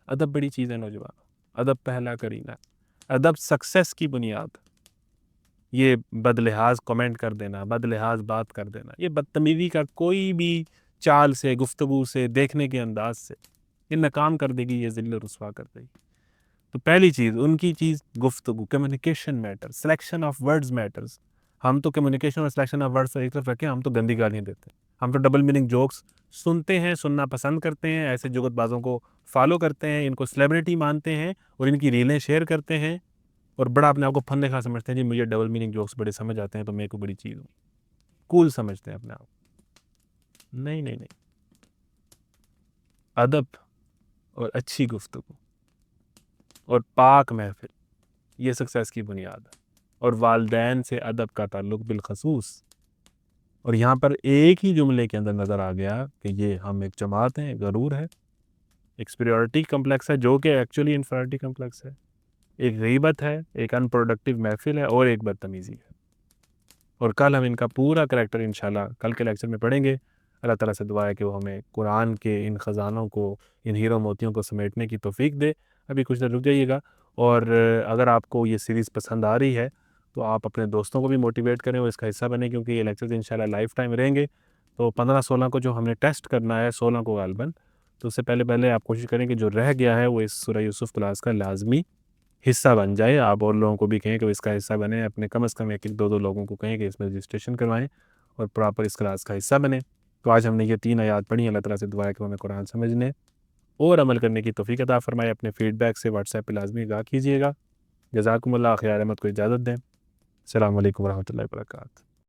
ادب بڑی چیز ہے نوجوان، ادب پہلا کرینہ، ادب سکسیس کی بنیاد۔ یہ بدلحاظ کمنٹ کر دینا، بدلحاظ بات کر دینا، یہ بدتمیزی کا کوئی بھی چال سے، گفتگو سے، دیکھنے کے انداز سے یہ ناکام کر دے گی، یہ ذل و رسوا کر دے گی۔ تو پہلی چیز، ان کی چیز گفتگو، communication matter, selection of words matters. ہم تو کمیونیکیشن اور سلیکشن آف ورڈز ایک طرف رکھیں، ہم تو گندی گالیاں دیتے ہیں، ہم تو ڈبل میننگ جوکس سنتے ہیں، سننا پسند کرتے ہیں، ایسے جگت بازوں کو فالو کرتے ہیں، ان کو سیلیبریٹی مانتے ہیں، اور ان کی ریلیں شیئر کرتے ہیں، اور بڑا اپنے آپ کو فن دکھا سمجھتے ہیں، جی مجھے ڈبل میننگ جوکس بڑے سمجھ آتے ہیں تو میں کوئی بڑی چیز ہوں، کول سمجھتے ہیں اپنے آپ۔ نہیں نہیں نہیں، ادب اور اچھی گفتگو اور پاک محفل، یہ سکسیس کی بنیاد ہے، اور والدین سے ادب کا تعلق بالخصوص۔ اور یہاں پر ایک ہی جملے کے اندر نظر آ گیا کہ یہ ہم ایک جماعت ہیں، ایک غرور ہے، ایک سپیریورٹی کمپلیکس ہے جو کہ ایکچولی انفیریٹی کمپلیکس ہے، ایک غیبت ہے، ایک ان پروڈکٹیو محفل ہے، اور ایک بدتمیزی ہے۔ اور کل ہم ان کا پورا کریکٹر انشاءاللہ کل کے لیکچر میں پڑھیں گے۔ اللہ تعالیٰ سے دعا ہے کہ وہ ہمیں قرآن کے ان خزانوں کو، ان ہیرو موتیوں کو سمیٹنے کی توفیق دے۔ ابھی کچھ دیر رک جائیے گا، اور اگر آپ کو یہ سیریز پسند آ رہی ہے تو آپ اپنے دوستوں کو بھی موٹیویٹ کریں اور اس کا حصہ بنیں، کیونکہ یہ لیکچرز انشاءاللہ لائف ٹائم رہیں گے۔ تو 15-16 کو جو ہم نے ٹیسٹ کرنا ہے، 16 کو غالباً، تو اس سے پہلے آپ کوشش کریں کہ جو رہ گیا ہے وہ اس سورہ یوسف کلاس کا لازمی حصہ بن جائے۔ آپ اور لوگوں کو بھی کہیں کہ وہ اس کا حصہ بنیں، اپنے کم از کم 1-2 لوگوں کو کہیں کہ اس میں رجسٹریشن کروائیں اور پراپر اس کلاس کا حصہ بنیں۔ تو آج ہم نے یہ 3 آیات پڑھی۔ اللہ تعالیٰ سے دعا ہے کہ ہمیں قرآن سمجھنے اور عمل کرنے کی توفیق عطا فرمائے۔ اپنے فیڈ بیک سے واٹس ایپ پہ لازمی آگاہ کیجیے گا۔ جزاکم اللہ خیر، احمد کو اجازت دیں۔ السلام علیکم ورحمۃ اللہ وبرکاتہ۔